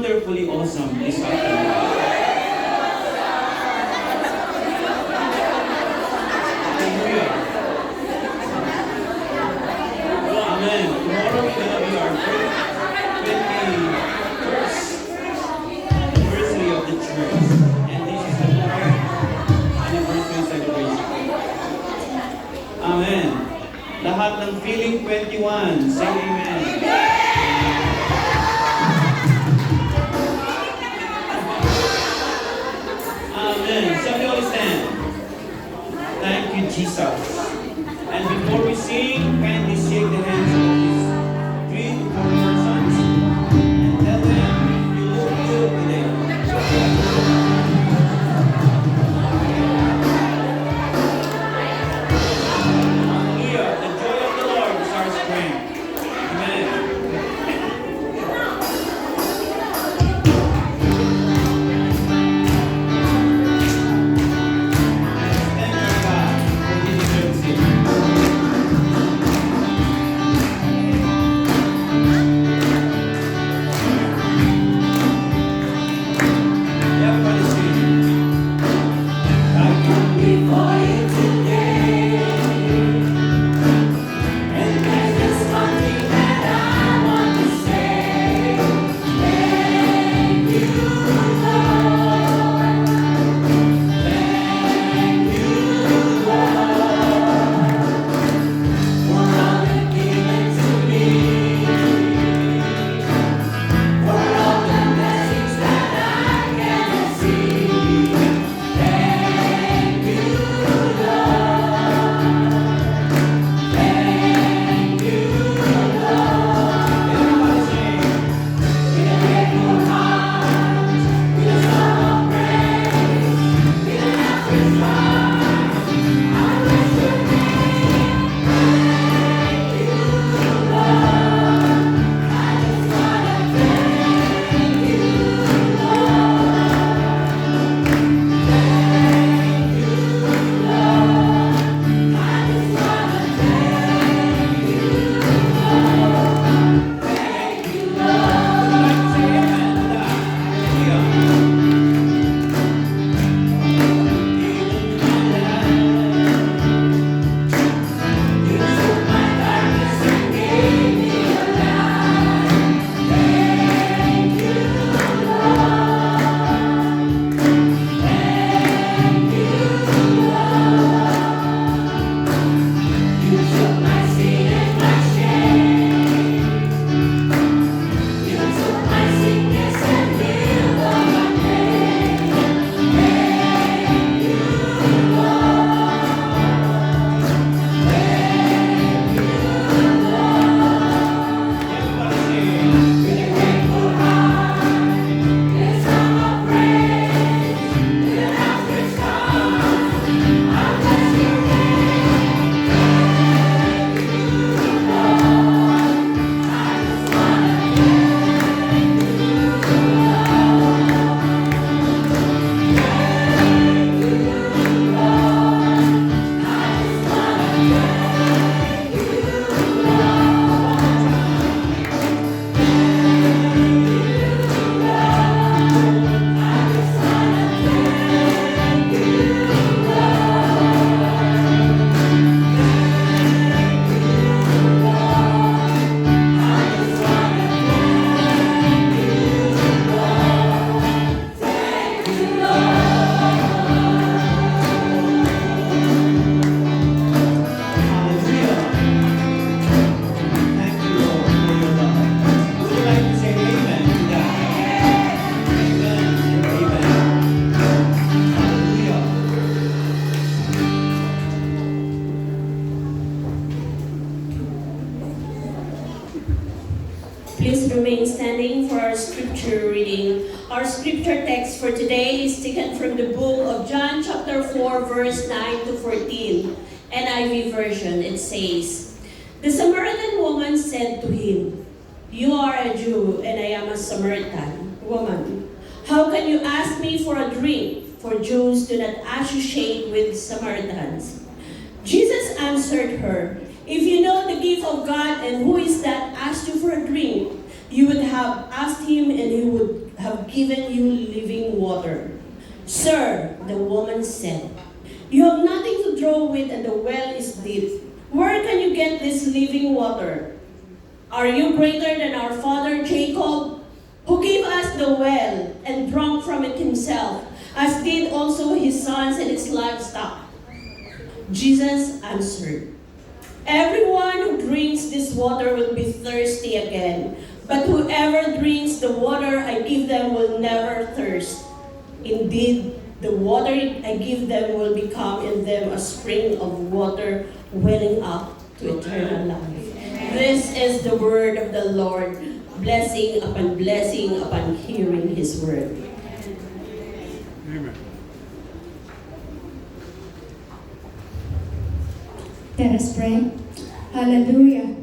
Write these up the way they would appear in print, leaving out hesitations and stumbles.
wonderfully awesome. Please welcome. Hallelujah. Amen. Tomorrow we're gonna be our 21st anniversary of the church. And this is the 4th anniversary celebration. Amen. Lahat ng feeling 21, say amen. Amen. Shall we all stand? Thank you, Jesus. And before we sing, kindly shake the hands of these 3 to 4 persons and tell them you look good today. Hallelujah. The joy of the Lord is our strength. Amen. Thank you, God, for He deserves it. Everybody sing. I come before you today, and there's just one thing that I want to say. Thank you, Lord. Thank you, Lord, for all you've given to me, for all the blessings that I can see. Thank you, Lord. Thank you, Lord. Everybody sing. With a grateful heart, with a song of praise, with an outstretched arm, I bless your name. Thank you, Lord. I just wanna thank you, Lord. Thank you, Lord. I just wanna thank you, Lord. Thank you, Lord. Would you like to say amen to that? Hallelujah. You took my darkness and gave me a light. Thank you, Lord. Thank you, Lord. You took my sin and my shame. You took my sickness and healed all my pain. Thank you, Lord. Thank you, Lord. Everybody sing. With a grateful heart, with a song of praise, with an outstretched arm, I bless your name. Thank you, Lord. I just wanna thank you, Lord. Thank you, Lord. I just wanna thank you, Hallelujah. Thank you, Lord, for your love. Would you like to say amen to that? Amen and amen. Hallelujah. Please remain standing for our scripture reading. Our scripture text for today is taken from the book of John chapter 4 verse 9 to 14. NIV version. It says, "The Samaritan woman said to him, 'You are a Jew and I am a Samaritan woman. How can you ask me for a drink? For Jews do not associate with Samaritans.' Jesus answered her, 'If you know the gift of God and who is that asked you for a drink, you would have asked him and he would have given you living water." "Sir," the woman said, "you have nothing to draw with and the well is deep. Where can you get this living water? Are you greater than our father Jacob, who gave us the well and drank from it himself, as did also his sons and his livestock?" Jesus answered, "Everyone who drinks this water will be thirsty again, but whoever drinks the water I give them will never thirst. Indeed, the water I give them will become in them a spring of water welling up to eternal life." This is the word of the Lord. Blessing upon hearing His word. Amen. Let us pray. Hallelujah.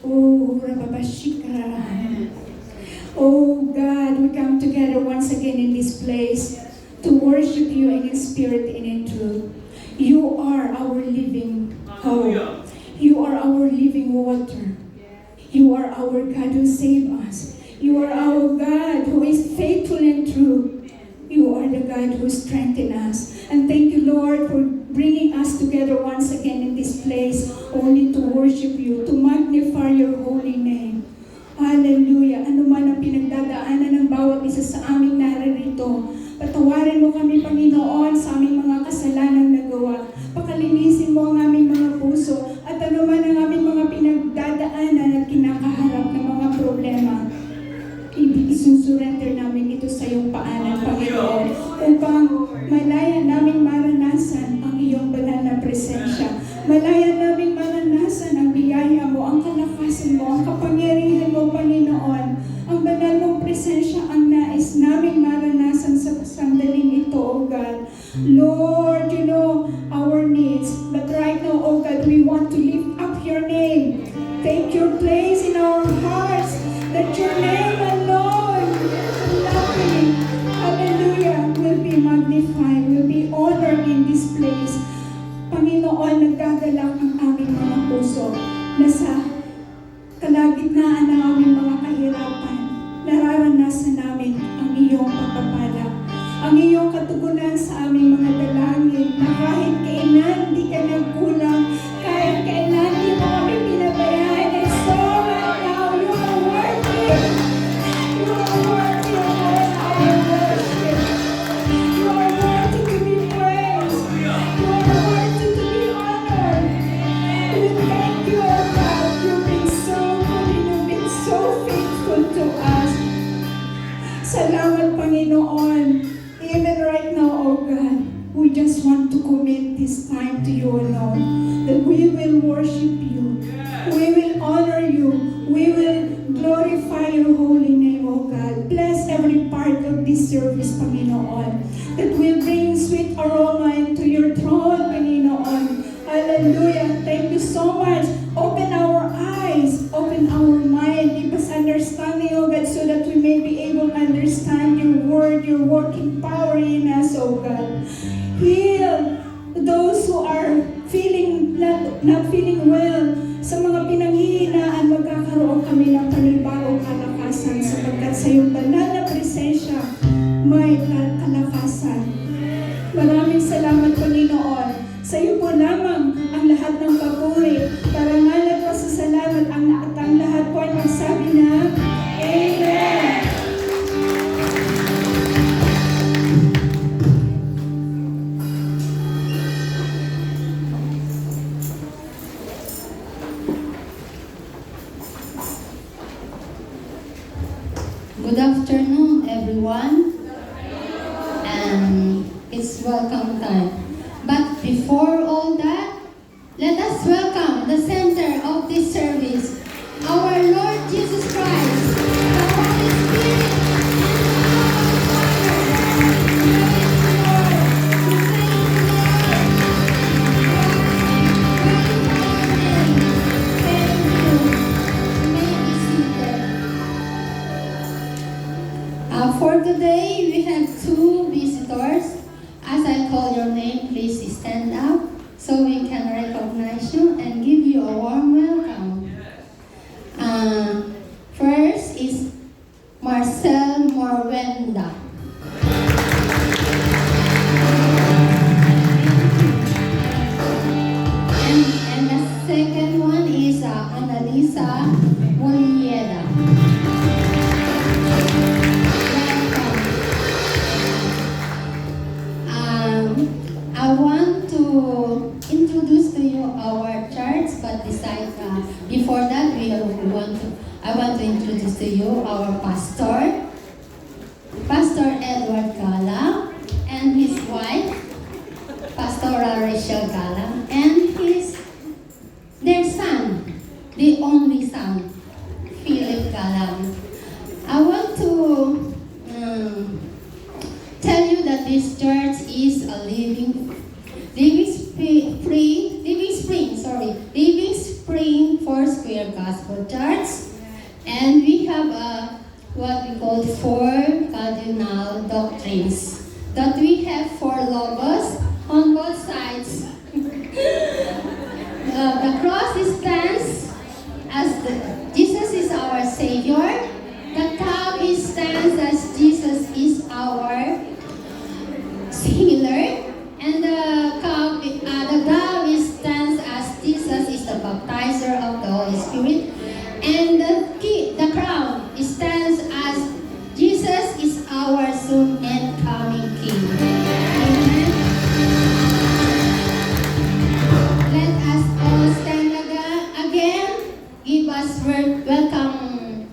Oh, Rababashikara. Oh God, we come together once again in this place to worship you in spirit and in truth. You are our living hope. You are our living water. You are our God who saved us. You are our God who is faithful and true. You are the God who strengthened us. And thank you, Lord, for bringing us together once again in this place only to worship you, to magnify your holy name. Hallelujah. Ano man ang pinagdadaanan ng bawat isa sa aming naririto, patawarin mo kami, Panginoon, sa aming mga kasalanang nagawa. Pakalinisin mo ang aming mga puso at ano man ang aming mga pinagdadaanan at kinakaharap ng mga problema. Isusurrender namin ito sa iyong paanan, Panginoon, upang malaya naming maranasan ang iyong banal na presensya. Malaya naming maranasan ang biyaya mo, ang kalakasan mo, ang kapangyarihan mo, Panginoon. Ang banal mong presensya ang nais naming maranasan sa sandaling ito, O God. Lord, you know our needs, but right now, O God, we want to lift up your name. Take your place in our hearts, that your name alone, nothing, hallelujah, will be magnified, will be honored in this place. Panginoon, nagagalak ang aming mga puso na sa kalagitnaan ng aming mga kahirapan, nararanasan namin ang iyong pagpapala, ang iyong katugunan sa aming mga dalangin, na kahit kailan di ka nagkulang, kahit kailan di mo kami pinabayaan, and so right now, you are worthy. You are worthy of all our worship. You are worthy to be praised. You are worthy to be honored. We thank you, O God. You've been so good and you've been so faithful to us. Salamat, Panginoon. Even right now, O God, we just want to commit this time to you alone, that we will worship you, we will honor you, we will glorify your holy name, O God. Bless every part of this service, Panginoon, that will bring sweet aroma into your throne, Panginoon. Hallelujah. Thank you so much. Open our eyes, open our mind, give us understanding, O God, so that we may be able to understand your word, your working power in us, O God. Heal those who are feeling not feeling well. Sa mga pinanghihinaan, magkakaroon kami ng panibagong kalakasan, sapagkat sa iyong banal na presensya may kalakasan. Maraming salamat, Panginoon. Sa iyo po lamang ang lahat ng papuri, parangal at pasasalamat, at ang lahat po ay magsabi na Amen. Good afternoon, everyone. And it's welcome time. But before all that, let us welcome the center of this service, our Lord Jesus Christ, the Holy Spirit, and our Father. Praise the Lord. Thank you. You may be seated. For today, we have two visitors. As I call your name, please stand up so we can recognize you and give you a warm welcome. First is Marcel Morwell. second one is Annalisa Moliera. I want to introduce to you our church, but before that, I want to introduce to you our pastor, Pastor Edward Gala, and his wife, Pastora Rachel Gala, and their son, the only son, Philip Galang. I want to tell you that this church is a living spring Foursquare Gospel Church, and we have what we call 4 cardinal doctrines that we have 4 logos on both sides. The cross stands as Jesus is our Savior. The cow stands as Jesus is our healer. And the dove stands as Jesus is the baptizer of the Holy Spirit. And the crown stands as Jesus is our soon and coming King. Amen. Let us all stand again. Give us welcome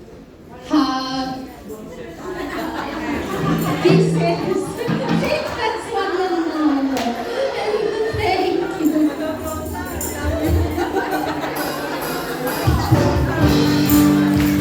hug. Kisses. That's what I know. Thank you.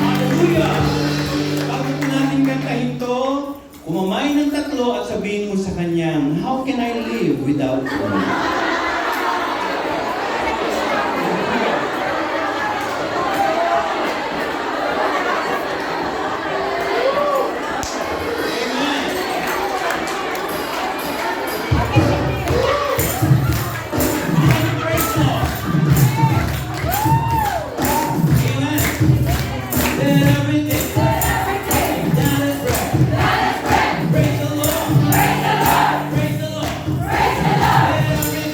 Hallelujah! Bago po natin kantahin to, kumamay ng tatlo at sabihin mo sa kanyang, how can I live without you? Praise the Lord.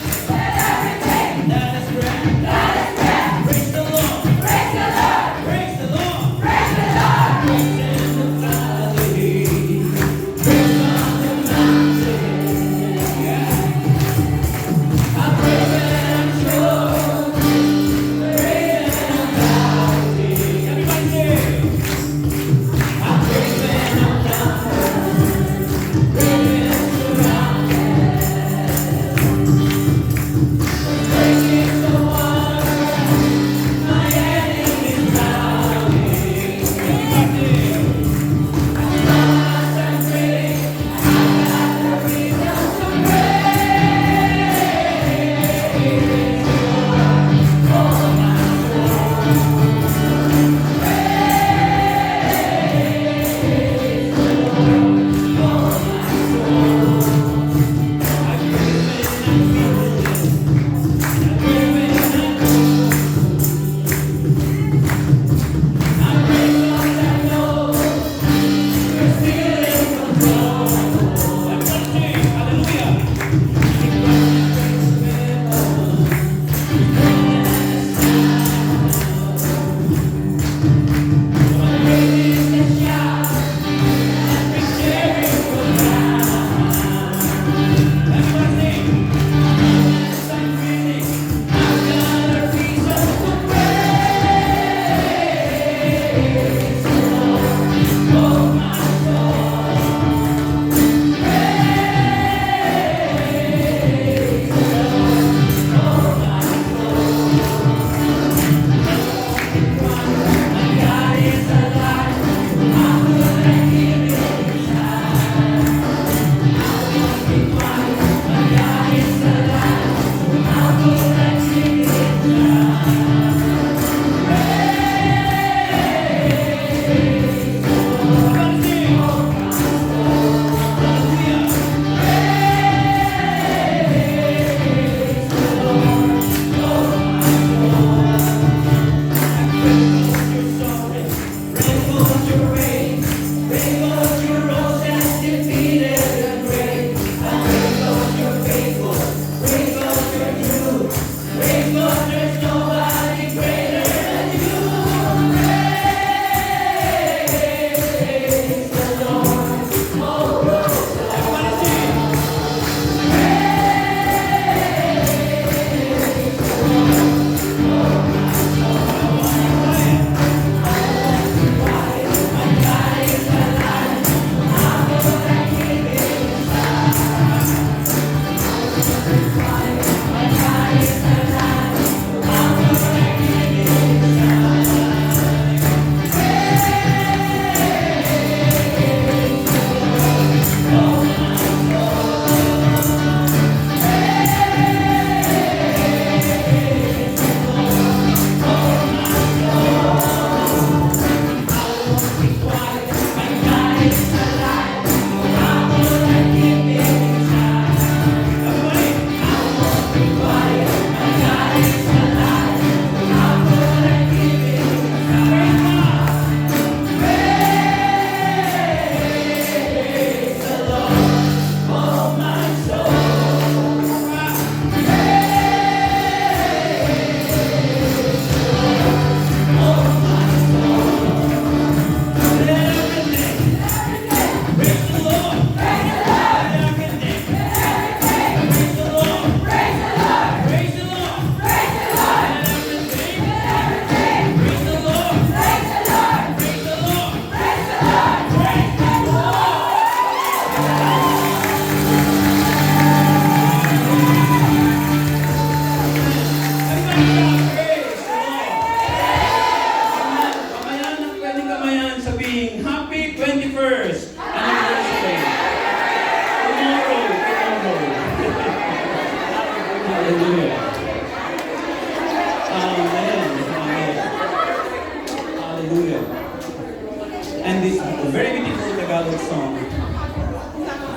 song,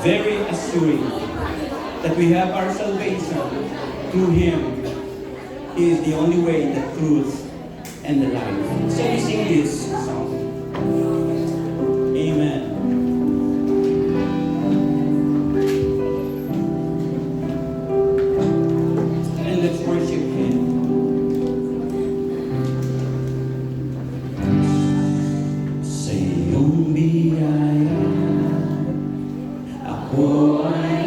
very assuring that we have our salvation through Him. He is the only way, the truth, and the life. So we sing this song. Amen. And let's worship Him. Sa iyong biyaya, ako ay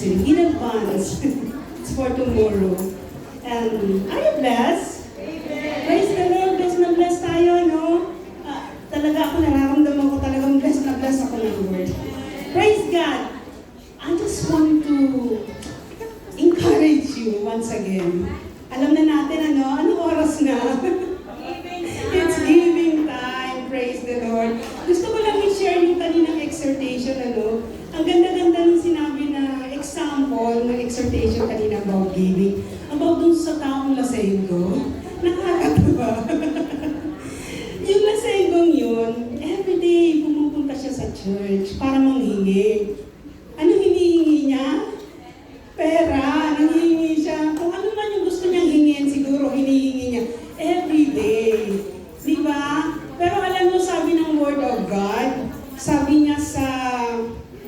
anniversary in advance. It's for tomorrow. And are you blessed? Praise the Lord, blessed na blessed tayo, no? Talaga ako, nararamdaman ko talagang blessed na blessed ako ng Lord. Praise God! I just want to encourage you once again. Alam na natin, anong oras na? It's giving time, praise the Lord. Gusto ko lang i-share yung kaninang exhortation, Ang ganda-ganda ng sinabi na example ng exhortation kanina about giving. About dun sa taong lasenggo. Nakakatawa. Yung lasenggong yun, everyday pumupunta siya sa church para manghingi. Anong hinihingi niya? Pera. Nanghihingi siya. Kung ano man yung gusto niyang hingin, siguro hinihingi niya. Everyday. Di ba? Pero alam mo, sabi ng Word of God, sabi niya sa,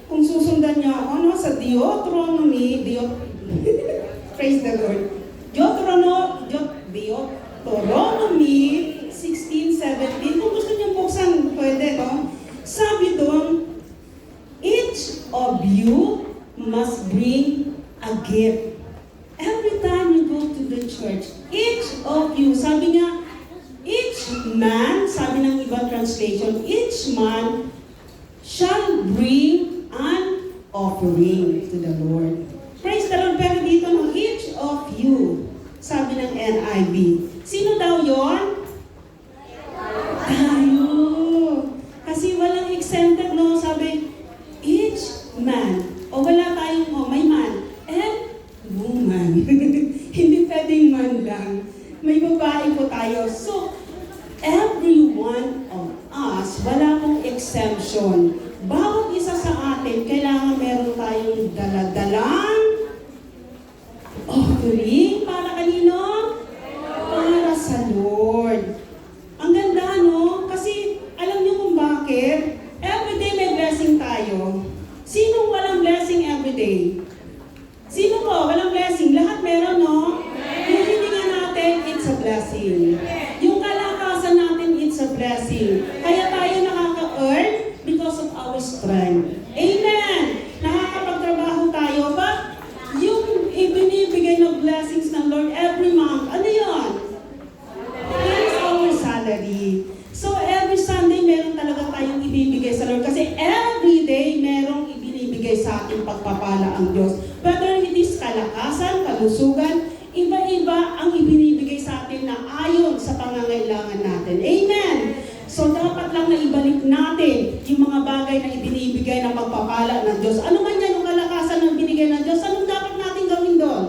kung susundan niya ako, sa Deuteronomy, praise the Lord, Deuteronomy 16:17, kung gusto niyo buksan, pwede, no? Sabi doon, each of you must bring a gift. Every time you go to the church, each of you, sabi niya, each man, sabi ng ibang translation, each man shall bring an offering to the Lord. Praise the Lord, pero dito no, each of you, sabi ng NIV. Sino daw yon? Tayo. Kasi walang exempted, no? Sabi, each man. O wala tayong, may man. And woman. Hindi pwedeng man lang. May babae po tayo. So, every one of us, wala pong exemption. Bawat isa sa atin, kailangan meron tayong daladalang offering para kanino? Para sa Lord. Ang ganda, no? Kasi, alam niyo kung bakit? Everyday may blessing tayo. Sinong walang blessing everyday? Sino po? Walang blessing? Lahat meron, no? Yung hininga natin, it's a blessing. Yung kalakasan natin, it's a blessing. Kaya tayo nakaka-earn because of our strength. Amen! Nakakapagtrabaho tayo, but yung ibinibigay ng blessings ng Lord every month, ano yun? That is our salary. So every Sunday, meron talaga tayong ibibigay sa Lord. Kasi every day, merong ibinibigay sa ating pagpapala ang Diyos. Whether it is kalakasan, kalusugan, iba-iba ang ibinibigay sa atin na ayon sa pangangailangan natin. Amen! So dapat lang na ibalik natin yung mga bagay na ibinibigay ng pagpapala ng Diyos. Ano man yan yung kalakasan ng binigay ng Diyos, anong dapat natin gawin doon?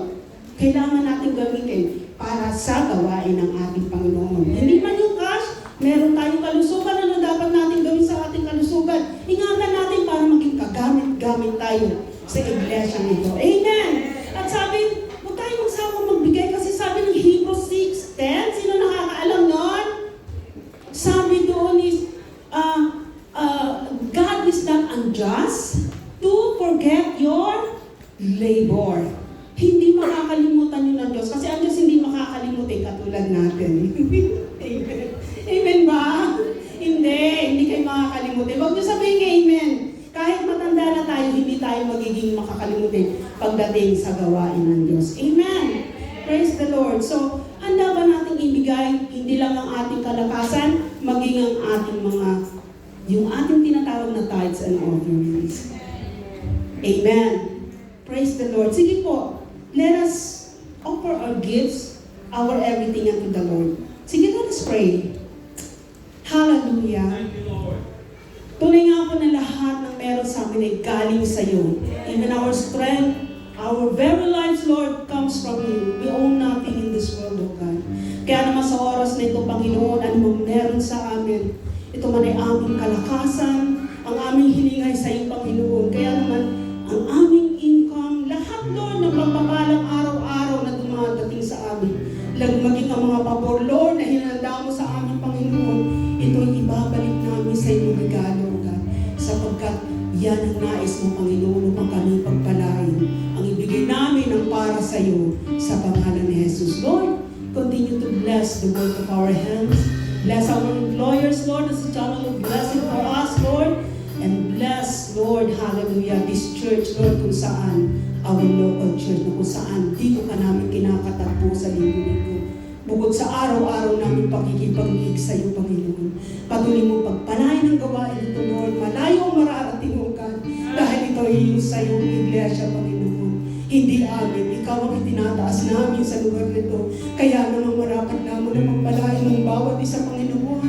Kailangan natin gamitin para sa gawain ng ating Panginoon. Hindi man yung cash, meron tayong kalusugan, ano dapat natin gawin sa ating kalusugan? Ingatan natin para maging kagamit-gamit tayo sa iglesia nito. Amen! At sabi, huwag tayong magsawang magbigay kasi sabi ng Hebrews 6:10, sino nakakaalam nun? Sabi doon is, God is not unjust to forget your labor. Hindi makakalimutan yun ng Diyos. Kasi ang Diyos hindi makakalimutin katulad natin. Amen. Amen ba? Hindi kayo makakalimutin. Huwag niyo sabihin amen. Kahit matanda na tayo, hindi tayo magiging makakalimutin pagdating sa gawain ng Diyos. Amen. Praise the Lord. So, handa ba nating ibigay hindi lang ang ating kalakasan, maging ang ating yung ating tinatawag na tithes and offerings. Amen. Praise the Lord. Sige po, let us offer our gifts, our everything unto the Lord. Sige, let us pray. Hallelujah. Thank you, Lord. Tunay nga po na lahat ng meron sa amin ay galing sa iyo. Even our strength, our very lives, Lord, comes from you. We own nothing in this world, O God. Kaya naman sa oras na ito, Panginoon, ano mang meron sa amin, ito man ay aming kalakasan, ang aming hininga ay sa iyo, Panginoon. Kaya naman, ang aming income, lahat, Lord, ng pagpapalang araw-araw na dumadating sa amin, maging ang mga pabor, Lord, na hinanda mo sa aming Panginoon, ito ay ibabalik namin sa iyong regalo, O God, sapagkat yan ang nais mo, Panginoon, upang kami pagpalain. Ang ibigay namin ang para sa iyo sa pangalan ni Jesus. Lord, continue to bless the work of our hands. Bless our employers, Lord, as a channel of blessing for us, Lord. And bless, Lord, hallelujah, this church, Lord, kung saan, our local church, na kung saan dito ka namin kinakatagpo sa linggo-linggo. Bukod sa araw-araw namin pakikipag-iig sa iyo, Panginoon. Patuloy mo pagpalain ng gawain ito, Lord. Malayo ang mararating mo ka. Dahil ito ay iyo sa iyong iglesia, Panginoon. Hindi amin. Ikaw ang itinataas namin sa lugar nito. Kaya naman marapat namin na magpalain ng bawat isa, Panginoon.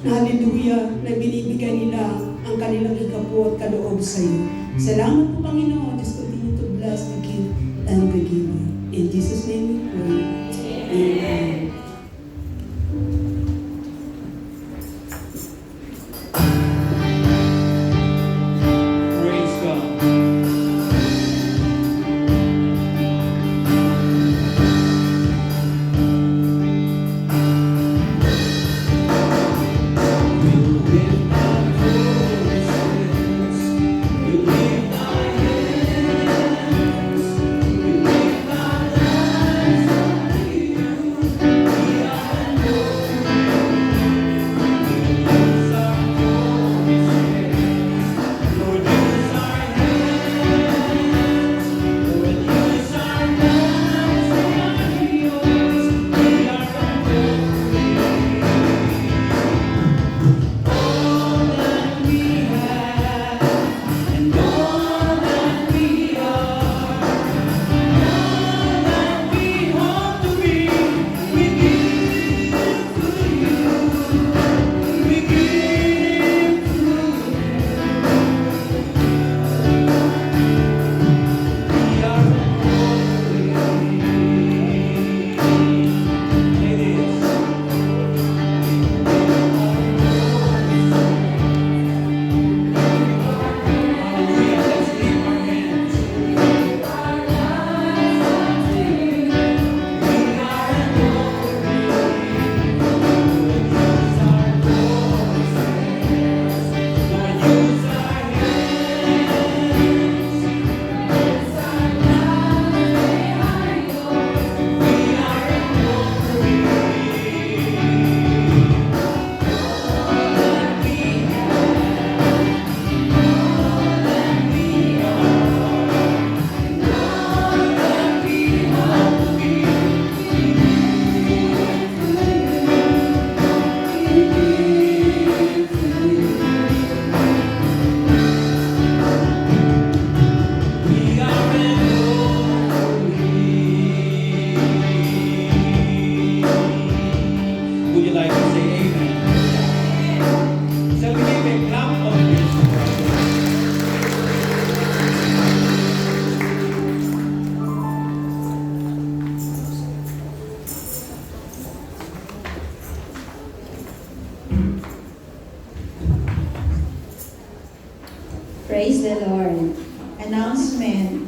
Na hallelujah, na binibigyan nila ang kanilang ikapo at kaloob sa iyo. Salamat po, Panginoon. Just continue to bless the King and the Giver. In Jesus' name we pray. Amen. Praise God. You lift my voices, you lift my hands, you lift my life to you. We are use our voices, Lord, use our hands, Lord, use our lives, they are yours. We are all that we have and all that we are, all that we hope to be, we give to you. We give to you. We are holy. It is. Hallelujah. Let's lift our hands. We are holy. Lord, use our voices. Lord, use our hands. We are We are holy. Would you like to say amen? Shall we give a clap of praise to God? Praise the Lord. Announcement.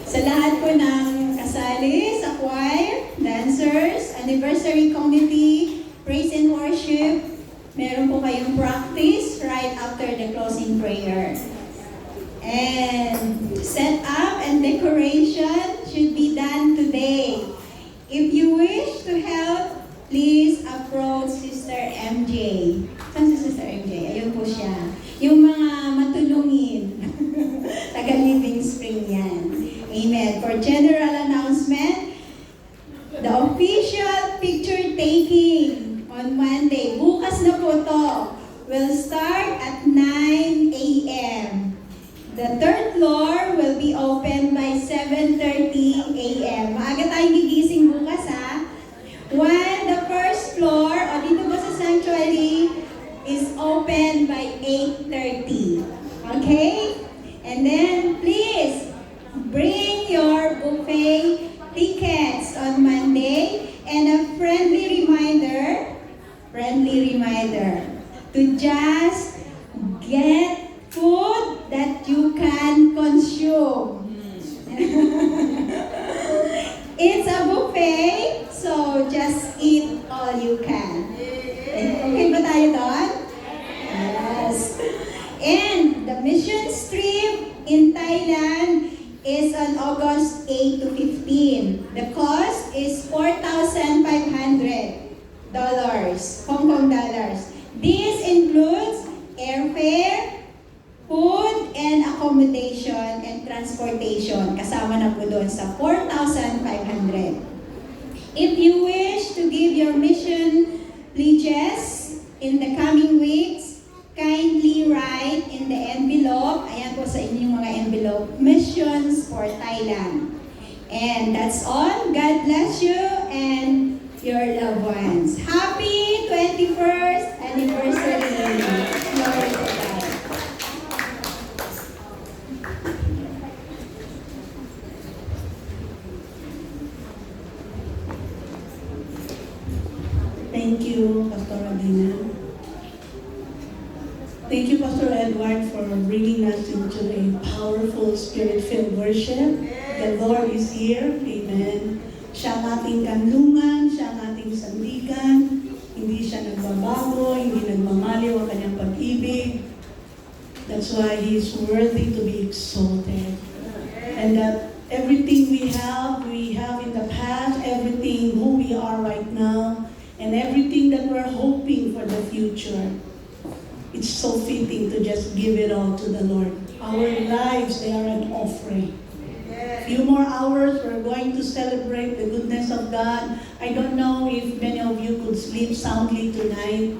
Sa lahat po ng kasali sa choir, dancers, anniversary committee, praise and worship, meron po kayong practice right after the closing prayer. And set up and decoration should be done today. If you wish to help, please approach Sister MJ. Saan si Sister MJ? Ayun po siya. Yung mga matulungin. Taga Living Spring yan. Amen. For general announcement, the official picture taking on Monday, bukas na po to, will start at 9 a.m. The third floor will be open by 7:30 a.m. Maaga tayong gigising bukas ha. While the first floor, o dito ba sa sanctuary, is open by 8:30. Okay? And then, please, bring your buffet tickets on Monday and a friendly reminder to just get food that you can consume. It's a buffet, so just eat all you can. Okay ba tayo doon? Yes. And the mission trip in Thailand is on August 8 to 15. The cost is $4,500 Hong Kong dollars. This includes airfare, accommodation and transportation. Kasama na po doon sa 4,500. If you wish to give your mission pledges in the coming weeks, kindly write in the envelope, ayan po sa inyong mga envelope, Missions for Thailand. And that's all. God bless you and your loved ones. Happy 21st anniversary. Glory to God. Thank you, Pastor Adina. Thank you, Pastor Edward, for bringing us into a powerful, spirit-filled worship. The Lord is here. Amen. Siya ang ating kanlungan, siya ang ating sandigan. Hindi siya nagbabago, hindi nagmamaliw ang kanyang pag-ibig. That's why He is worthy to be exalted. And that everything we have in the past, everything who we are right now, and everything that we're hoping for the future, it's so fitting to just give it all to the Lord. Our lives, they are an offering. Few more hours, we're going to celebrate the goodness of God. I don't know if many of you could sleep soundly tonight.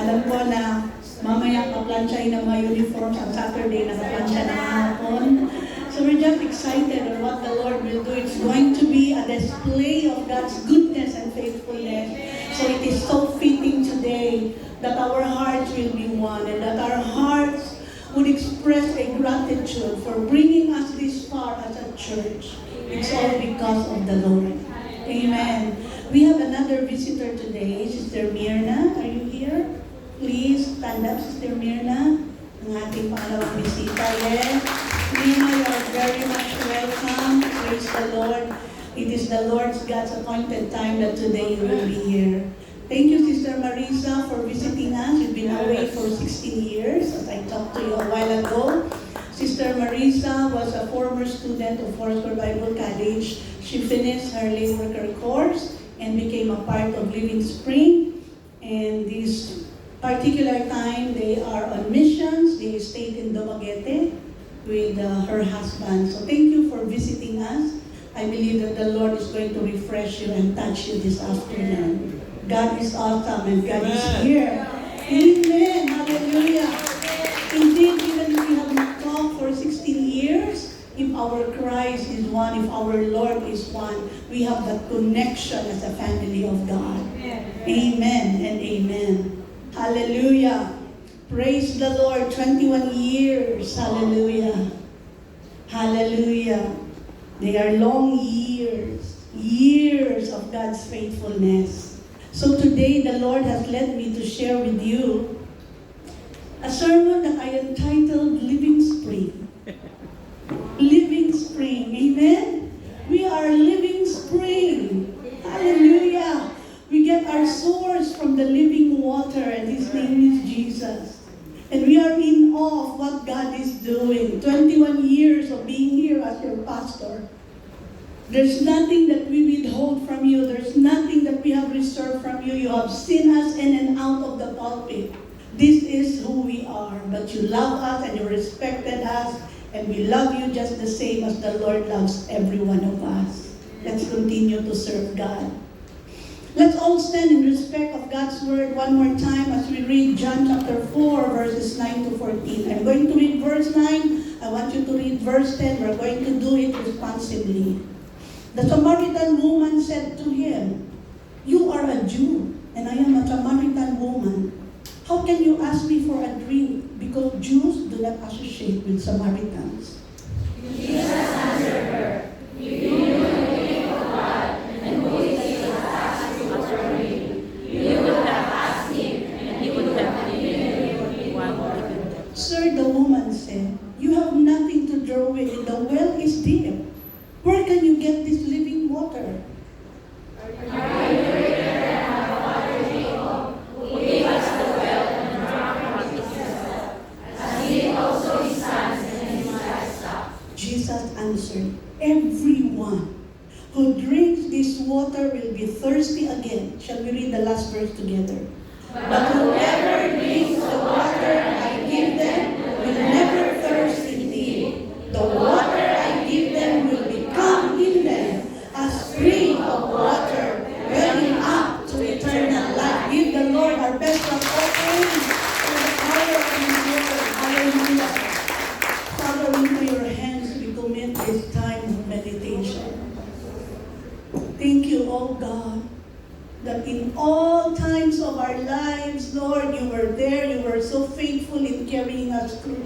Alam ko na mamaya kaplansyahin ng mga uniforms ang Saturday, nakaplansya na hapon. So we're just excited on what the Lord will do. It's going to be a display of God's goodness and faithfulness. So it is so fitting today that our hearts will be one and that our hearts would express a gratitude for bringing us this far as a church. It's all because of the Lord. Amen. We have another visitor today, Sister Mirna. Are you here? Please stand up, Sister Mirna. Ang ating pangalawang bisita. Yes. Mirna, you are very much welcome. Praise the Lord. It is the Lord's God's appointed time that today you will be here. Thank you, Sister Marisa, for visiting us. You've been away for 16 years, as I talked to you a while ago. Sister Marisa was a former student of Foursquare Bible College. She finished her lay worker course and became a part of Living Spring. And this particular time, they are on missions. They stayed in Dumaguete with her husband. So thank you for visiting us. I believe that the Lord is going to refresh you and touch you this afternoon. God is awesome and God is here. Amen. Hallelujah. Indeed, even if we have not talked for 16 years, if our Christ is one, if our Lord is one, we have that connection as a family of God. Amen and amen. Hallelujah. Praise the Lord. 21 years. Hallelujah. Hallelujah. They are long years. Years of God's faithfulness. So today, the Lord has led me to share with you a sermon that I entitled Living Spring. Living Spring. Amen? We are living spring. Hallelujah. We get our source from the living water, and His name is Jesus. And we are in awe of what God is doing. 21 years of being here as your pastor. There's nothing that we withhold from you. There's nothing that we have reserved from you. You have seen us in and out of the pulpit. This is who we are. But you love us and you respected us. And we love you just the same as the Lord loves every one of us. Let's continue to serve God. Let's all stand in respect of God's word one more time as we read John chapter 4, verses 9 to 14. I'm going to read verse 9. I want you to read verse 10. We're going to do it responsibly. The Samaritan woman said to him, "You are a Jew, and I am a Samaritan woman. How can you ask me for a drink? Because Jews do not associate with Samaritans." Jesus answered her, "If you knew the gift of God, and who is able to ask you for a drink, you would have asked him, and he would have given you one drink." Sir, the woman said, "You have nothing to draw with, and the well is deep. Where can you get this living water?" Are you greater than our father Jacob, who gave us the well and drank from his well, as did also his sons and his livestock? Jesus answered, "Everyone who drinks this water will be thirsty again." Shall we read the last verse together? "But whoever drinks the water I give them will never thirst indeed. that in all times of our lives, Lord, you were there. You were so faithful in carrying us through.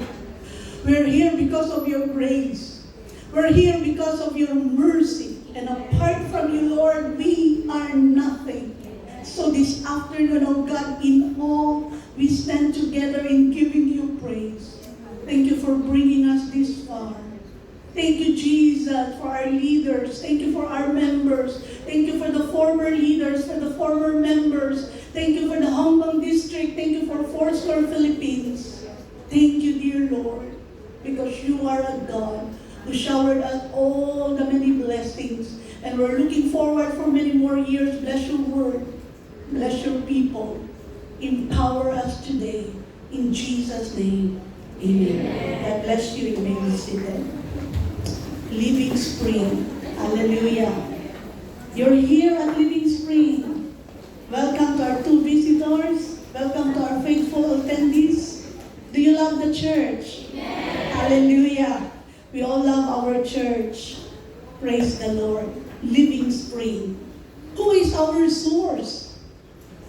We're here because of your grace. We're here because of your mercy. And apart from you, Lord, we are nothing. So this afternoon, oh God, in all, we stand together in giving you praise. Thank you for bringing us this far. Thank you, Jesus, for our leaders. Thank you for our members. Thank you for the former leaders, for the former members. Thank you for the Hong Kong district. Thank you for Foursquare Philippines. Thank you, dear Lord, because you are a God who showered us all the many blessings. And we're looking forward for many more years. Bless your word. Bless your people. Empower us today. In Jesus' name, amen. God bless you. You may be seated. Living Spring. Hallelujah. You're here at Living Spring. Welcome to our two visitors. Welcome to our faithful attendees. Do you love the church? Yes. Hallelujah. We all love our church. Praise the Lord. Living Spring. Who is our source?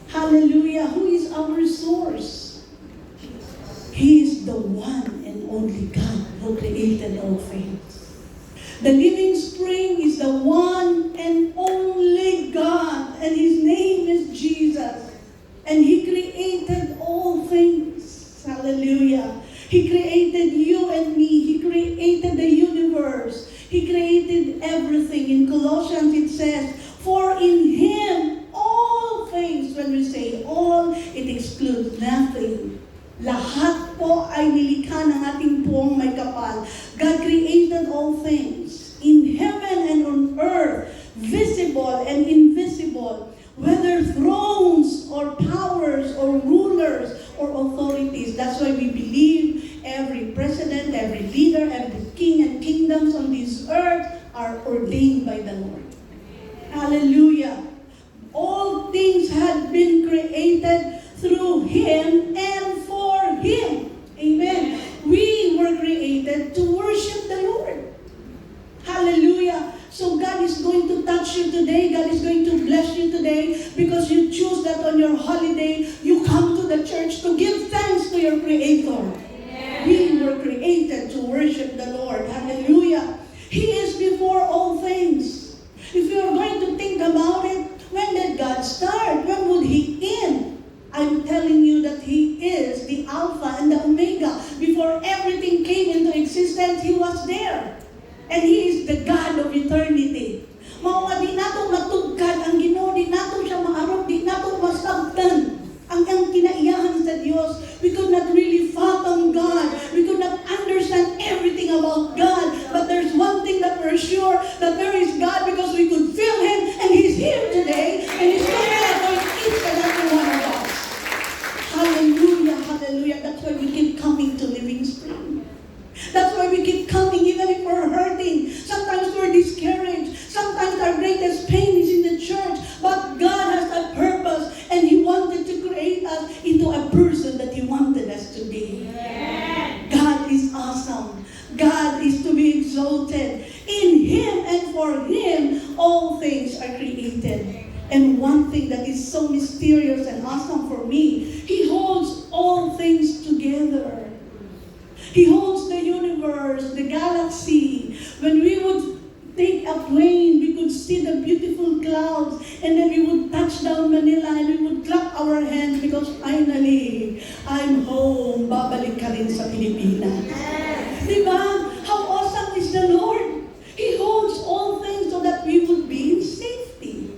Hallelujah. Who is our source? He is the one and only God who created all things. The Living Spring is the one and only God, and His name is Jesus. And He created all things. Hallelujah. He created you and me. He created the universe. He created everything. In Colossians it says, for in Him all things, when we say all, it excludes nothing. Lahat po ay nilikha ng ating puwang may kapal. God created all things in heaven and on earth, visible and invisible, whether thrones or powers or rulers or authorities. That's why we believe every president, every leader, every king and kingdoms on this earth are ordained by the Lord. Hallelujah. All things had been created through Him and for Him. Amen. We were created to worship the Lord. Hallelujah. So God is going to touch you today. God is going to bless you today because you choose that on your holiday, you come to the church to give thanks to your Creator. We were created to worship the Lord. Hallelujah. He is before all things. If you are going to think about it, when did God start? When would He end? I'm telling you that He is the Alpha and the Omega. Before everything came into existence, He was there. And He is the God of eternity. Mao di nato matugkad ang Ginoo, di nato siya maarog, di nato masabtan ang kinaiyahan sa Dios. We could not really fathom God. We could not understand everything about God. But there's one thing that we're sure, that there is God because we could feel Him and He's here today and He's going to anoint each and every one of us. Hallelujah, hallelujah. That's why we keep coming to Living Spring. That's why we keep coming even if we're hurting. Sometimes we're discouraged. Sometimes our greatest pain is in the church. But God has a purpose and He wanted to create us into a person that He wanted us to be. God is awesome. God is to be exalted. In Him and for Him, all things are created. And one thing that is so mysterious and awesome for me, He holds all things together. He holds the universe, the galaxy. When we would take a plane, we could see the beautiful clouds, and then we would touch down Manila, and we would clap our hands because finally, I'm home. Babalik ka rin sa Pilipinas. Diba? How awesome is the Lord? He holds all things so that we would be in safety.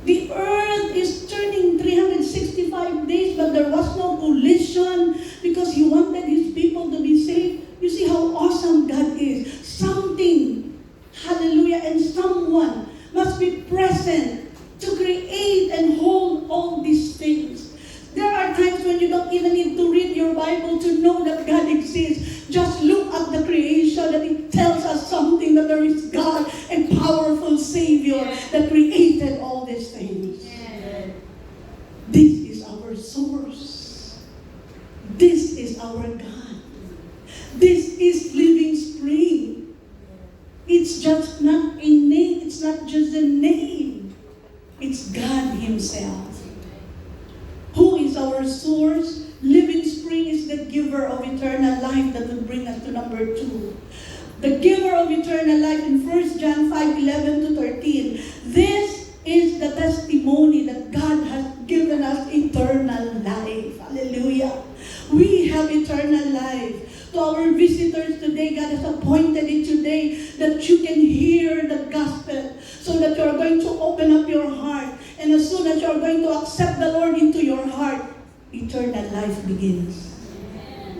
The earth is turning 365 days, but there was no collision because He wanted His people to be safe. You see how awesome God is. Something, hallelujah, and someone must be present to create and hold all these things. There are times when you don't even need to read your Bible to know that God exists. Just look at the creation and it tells us something, that there is God, a powerful Savior that created all these things. This is our source. This is our God. This is Living Spring. It's just not a name. It's not just a name. number 2. The giver of eternal life in 1 John 5:11 to 13. This is the testimony that God has given us eternal life. Hallelujah. We have eternal life. To our visitors today, God has appointed it today that you can hear the gospel, so that you're going to open up your heart. And as soon as you're going to accept the Lord into your heart, eternal life begins.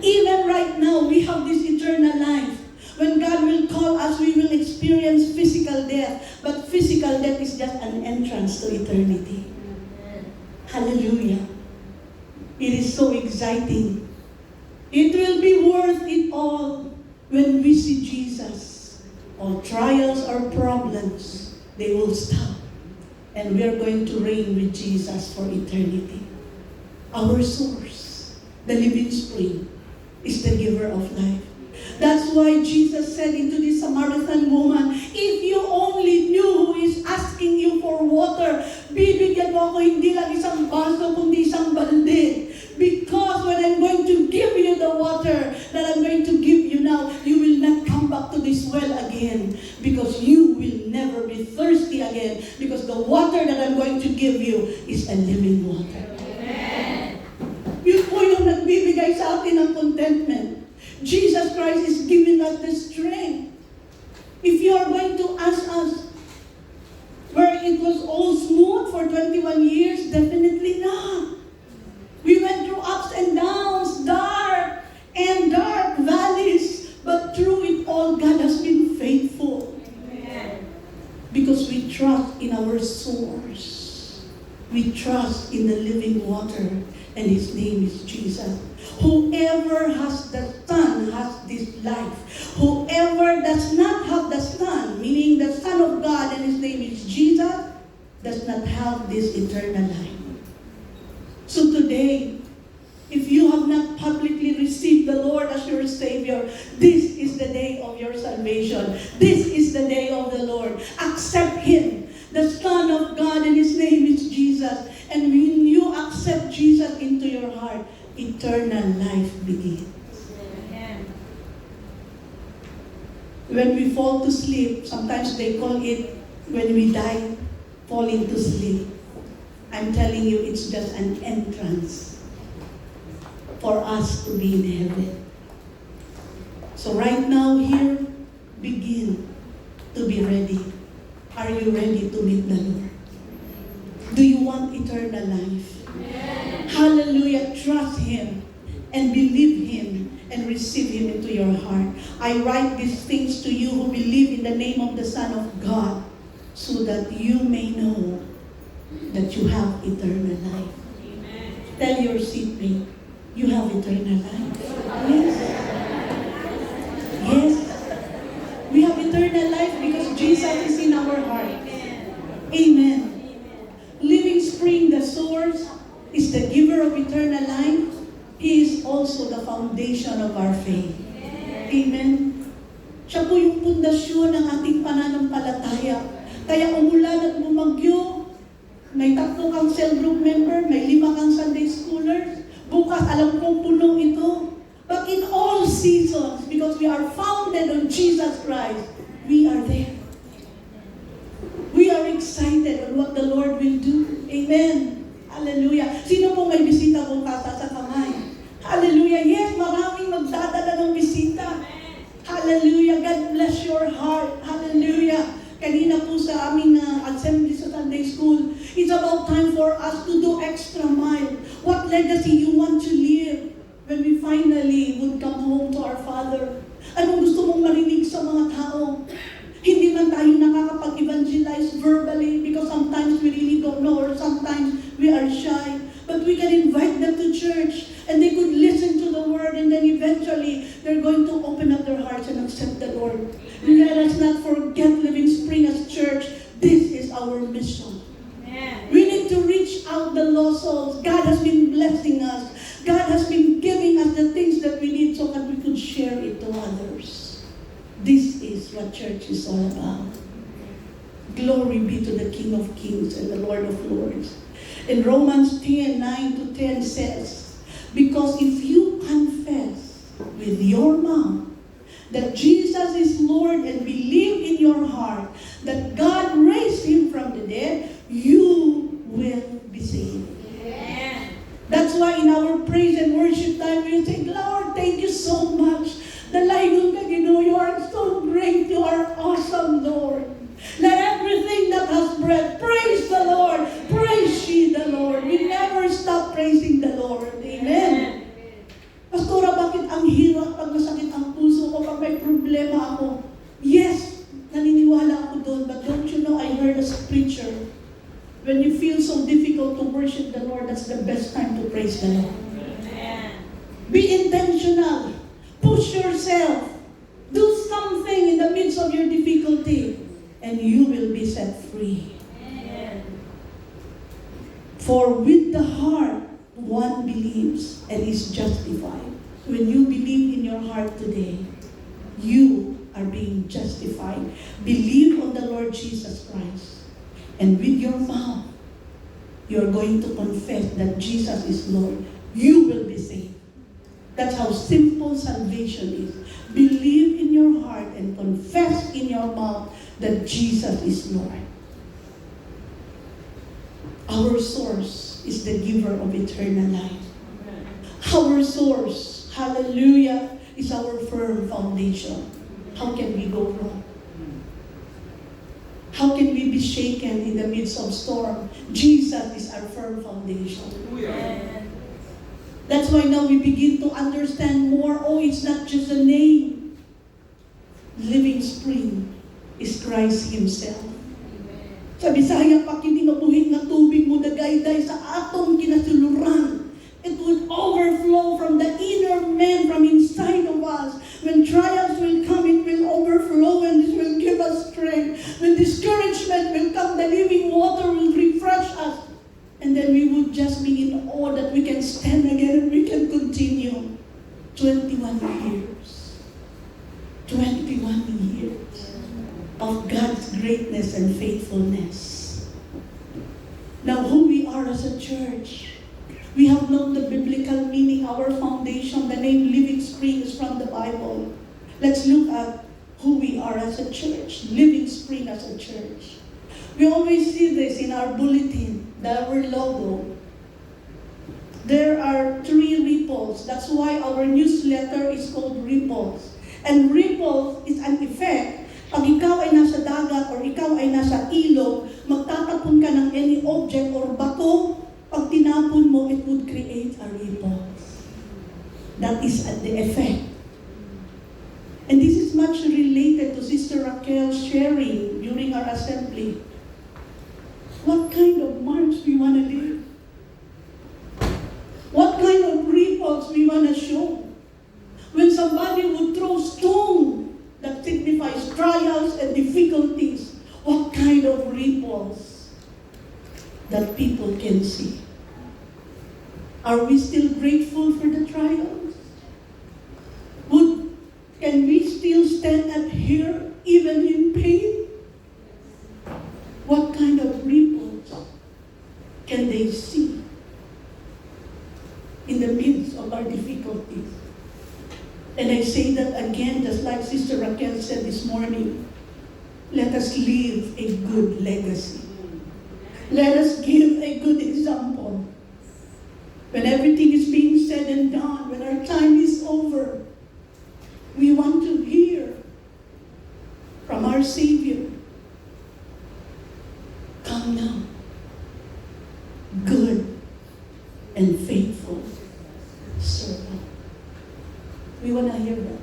Even right now, we have this eternal life. When God will call us, we will experience physical death. But physical death is just an entrance to eternity. Hallelujah. It is so exciting. It will be worth it all when we see Jesus. All trials or problems, they will stop. And we are going to reign with Jesus for eternity. Our source, the living spring, is the giver of life. That's why Jesus said into the Samaritan woman, if you only knew who is asking you for water, bibigyan mo ako hindi lang isang baso, kundi isang balde. Because when I'm going to give you the water that I'm going to give you now, you will not come back to this well again. Because you will never be thirsty again. Because the water that I'm going to give you is a living water. Amen. Yun po yung nagbibigay sa atin ng contentment. Jesus Christ is giving us the strength. If you are going to ask us, where it was all smooth for 21 years, definitely not. We went through ups and downs, dark valleys, but through it all, God has been faithful. Amen. Because we trust in our source. We trust in the living water, and His name is Jesus. Whoever has the Son has this life. Whoever does not have the Son, meaning the Son of God, and His name is Jesus, does not have this eternal life. So today, if you have not publicly received the Lord as your Savior, this is the day of your salvation. This is the day of the Lord. Accept Him, the Son of God, and His name is Jesus. And when you accept Jesus into your heart, eternal life begins. When we fall to sleep, sometimes they call it, when we die, falling to sleep. I'm telling you, it's just an entrance for us to be in heaven. So right now, here, begin to be ready. Are you ready to meet the Lord? Do you want eternal life? Amen. Hallelujah. Trust Him and believe Him and receive Him into your heart. I write these things to you who believe in the name of the Son of God, so that you may know that you have eternal life. Amen. Tell your seatmate, you have eternal life. Yes. Yes. We have eternal life because Jesus is in our heart. Amen. Living spring, the source, is the giver of eternal life. He is also the foundation of our faith. Amen. Siya po yung pundasyon ng ating pananampalataya. Kaya umulan at bumagyo, may 3 kang cell group member, may 5 kang Sunday schoolers. Bukas, alam kong puno ito. But in all seasons, because we are founded on Jesus Christ, we are there. We are excited on what the Lord will do. Amen. Hallelujah. Sino po may bisita bukas sa kamay? Hallelujah. Yes, maraming magdadala ng bisita. Hallelujah. God bless your heart. Hallelujah. Kanina po sa aming assembly sa Sunday School, it's about time for us to do extra mile. What legacy you want to leave when we finally would come home to our Father? Anong gusto mong marinig sa mga tao? Hindi man tayo nakakapag-evangelize verbally because sometimes we really don't know or sometimes we are shy. But we can invite them to church and they could listen to the word and then eventually they're going to open up their hearts and accept the Lord. Let us not forget Living Spring as church. This is our mission. We need to reach out the lost souls. God has been blessing us. God has been giving us the things that we need so that we could share it to others. This is what church is all about. Glory be to the King of Kings and the Lord of Lords. In Romans 10:9-10 says, because if you confess with your mouth that Jesus is Lord and believe in your heart that God raised him from the dead, you will be saved. That's why in our praise and worship time, we say, Lord, thank you so much. Dalagon ka, you are so great. You are awesome, Lord. Let everything that has breath, praise the Lord. Praise ye the Lord. We never stop praising the Lord. Amen. Pastora, bakit ang hirap pag masakit ang puso ko, pag may problema ako? Yes, naniniwala ako doon. But don't you know, I heard a preacher, when you feel so difficult to worship the Lord, that's the best time to praise the Lord. Be intentional. Push yourself. Do something in the midst of your difficulty, and you will be set free. For with the heart, one believes and is justified. When you believe in your heart today, you are being justified. Believe on the Lord Jesus Christ. And with your mouth, you're going to confess that Jesus is Lord. You will be saved. That's how simple salvation is. Believe in your heart and confess in your mouth that Jesus is Lord. Our source is the giver of eternal life. Our source, hallelujah, is our firm foundation. How can we go wrong? How can we be shaken in the midst of storm? Jesus is our firm foundation. That's why now we begin to understand more. Oh, it's not just a name. Living Spring is Christ Himself. Sa Bisaya, pag kinabuhin na tubig mo dagayday sa atong kinasuluran, it would overflow from the inner man, from inside of us. When trials will come, it will overflow and this will give us strength. When discouragement will come, the living water will refresh us. And then we would just be in awe that we can stand again and we can continue. 21 years. 21 years of God's greatness and faithfulness. Now, who we are as a church, we have known the biblical meaning, our foundation. The name Living Spring is from the Bible. Let's look at who we are as a church, Living Spring as a church. We always see this in our bulletin, our logo. There are 3 ripples. That's why our newsletter is called Ripples. And ripples is an effect. Pag ikaw ay nasa dagat or ikaw ay nasa ilog, magtatapon ka ng any object or bato, pag tinapon mo, it would create a ripple. That is the effect. And this is much related to Sister Raquel's sharing during our assembly. What kind of marks we want to leave? What kind of ripples we want to show? When somebody would throw stone that signifies trials and difficulties, what kind of ripples that people can see? Are we still grateful for the trials? Can we still stand up here even in pain? What kind of ripples can they see in the midst of our difficulties? And I say that again, just like Sister Raquel said this morning, let us leave a good legacy. Let us give a good example. When everything is being said and done, when our time is over, we want to hear from our Savior, come now, good and faithful servant. We want to hear that.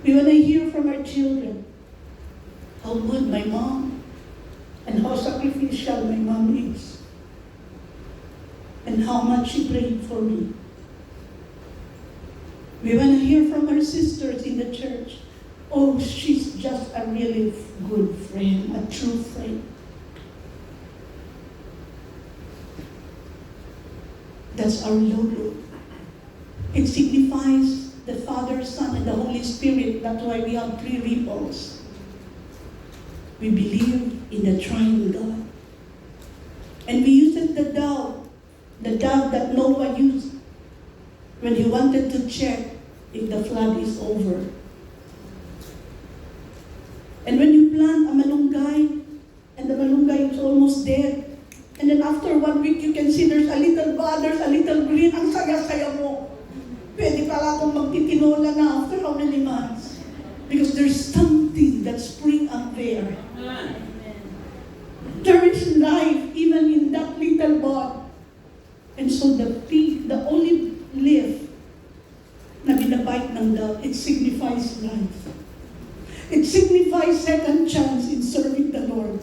We want to hear from our children how good my mom and how sacrificial my mom is and how much she prayed for me. We want to hear from our sisters in the church. Oh, she's just a really good friend, a true friend. That's our logo. It signifies the Father, Son, and the Holy Spirit. That's why we have 3 ripples. We believe in the triune God. And we use it the dove that Noah used when he wanted to check if the flood is over. And when you plant a malunggay, and the malunggay is almost dead, and then after 1 week, you can see there's a little bud, there's a little green, ang saya-saya mo. Pwede pala akong magtitinola na after how many months? Because there's something that spring up there. There is life even in that little bud. And so the olive leaf na binabite ng dove, it signifies life. It signifies second chance in serving the Lord.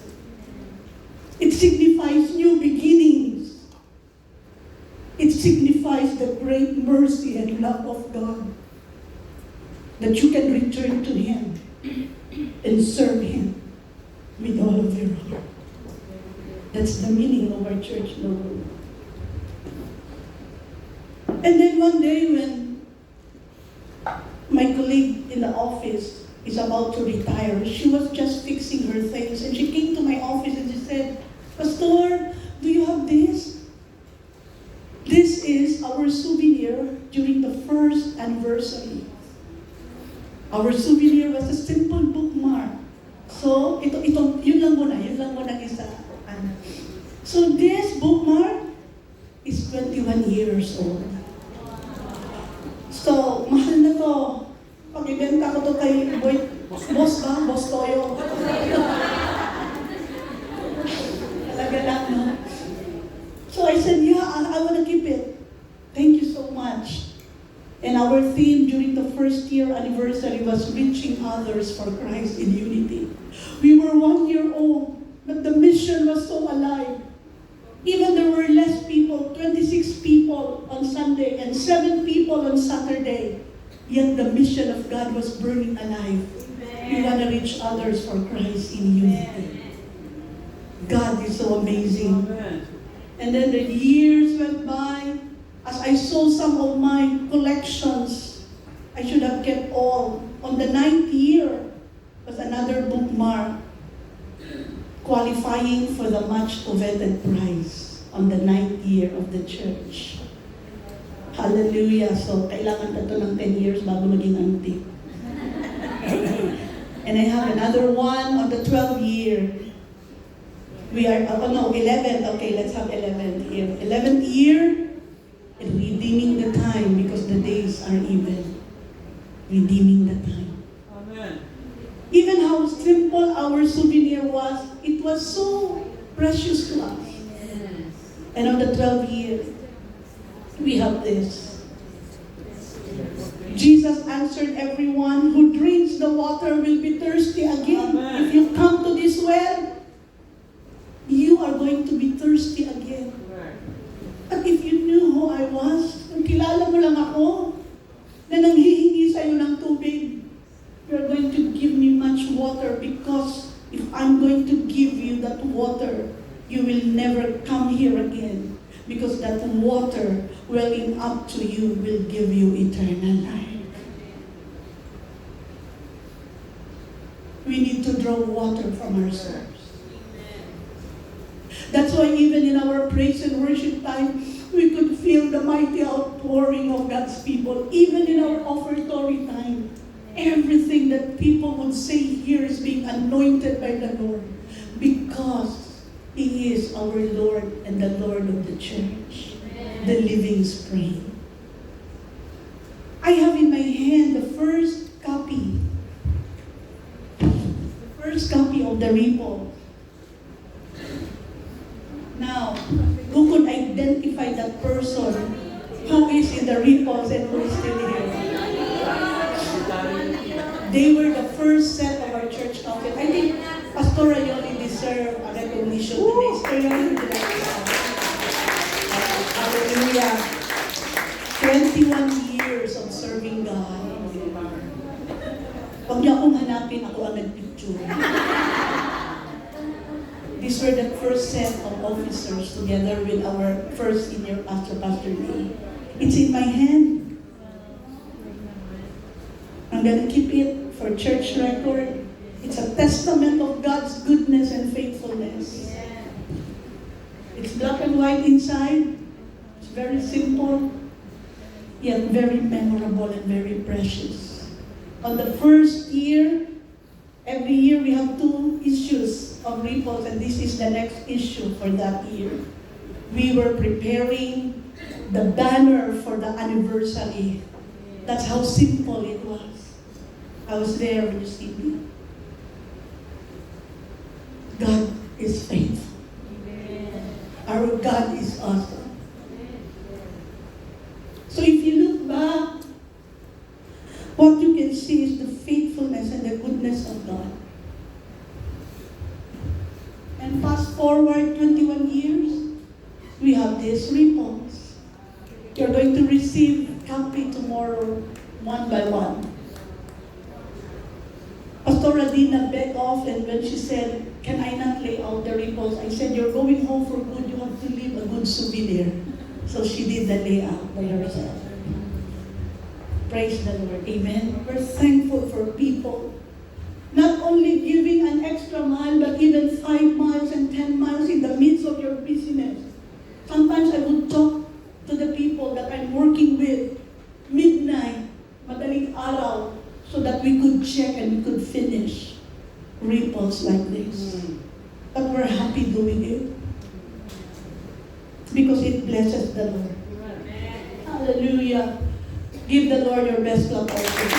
It signifies new beginnings. It signifies the great mercy and love of God, that you can return to Him and serve Him with all of your heart. That's the meaning of our church logo. And then one day when my colleague in the office is about to retire, she was just fixing her things, and she came to my office and she said, "Pastor, do you have this? This is our souvenir during the first anniversary." Our souvenir was a simple bookmark. So, yun lang muna isa. So, this bookmark is 21 years old. So, mahal na to. Pag ibenta ko to kay boss ba? Boss Toyo. Talaga lang, no? So I said, yeah, I want to keep it. Thank you so much. And our theme during the first year anniversary was reaching others for Christ in unity. We were 1 year old, but the mission was so alive. Even there were less people, 26 people on Sunday and 7 people on Saturday. Yet the mission of God was burning alive. We want to reach others for Christ in unity. God is so amazing. And then the years went by. As I saw some of my collections, I should have kept all. On the 9th year was another bookmark qualifying for the much coveted prize on the 9th year of the church. Hallelujah. So, kailangan na ito ng 10 years bago maging antique. And I have another one on the 12th year. We are, 11th. Okay, let's have 11th year. 11th year, redeeming the time because the days are even. Redeeming the time. Amen. Even how simple our souvenir was, it was so precious to us. And on the 12th year, we have this. Jesus answered, "Everyone who drinks the water will be thirsty again." Amen. If you come to this well, you are going to be thirsty again. But if you knew who I was, kung kilala mo lang ako, na nanghihingi sa'yo ng tubig, you are going to give me much water, because if I'm going to give you that water, you will never come here again, because that water welling up to you will give you eternal life. We need to draw water from ourselves. That's why even in our praise and worship time, we could feel the mighty outpouring of God's people. Even in our offertory time, everything that people would say here is being anointed by the Lord, because He is our Lord and the Lord of the church, the living spring. I have in my hand the first copy of the report. Now, who could identify that person who is in the repos and who is still here? They were the first set of our church council. I think Pastor Ayoli deserve a recognition today. Pastor Ayoli, would you like to come? Hallelujah. 21 years of serving God. Huwag niyo akong hanapin, ako ang nagpicture. These were the first set of officers together with our first senior pastor, Pastor Lee. It's in my hand. I'm going to keep it for church record. It's a testament of God's goodness and faithfulness. It's black and white inside. It's very simple. yet very memorable and very precious. On the first year, every year we have 2 issues of Ripples, and this is the next issue for that year. We were preparing the banner for the anniversary. That's how simple it was. I was there when you see me. God is faithful. Our God is awesome. So if you look back, what you can see is the faithfulness and the goodness of God. And fast forward 21 years, we have these Ripples. You're going to receive copy tomorrow, one by one. Pastor Adina begged off, and when she said, "Can I not lay out the Ripples?" I said, "You're going home for good. You have to leave a good souvenir." So she did the layout by herself. Praise the Lord. Amen. We're thankful for people not only giving an extra mile, but even 5 miles and 10 miles in the midst of your business. Sometimes I would talk to the people that I'm working with midnight, madaling araw, so that we could check and we could finish Ripples like this. But we're happy doing it because it blesses the Lord. Hallelujah. Give the Lord your best clap offering.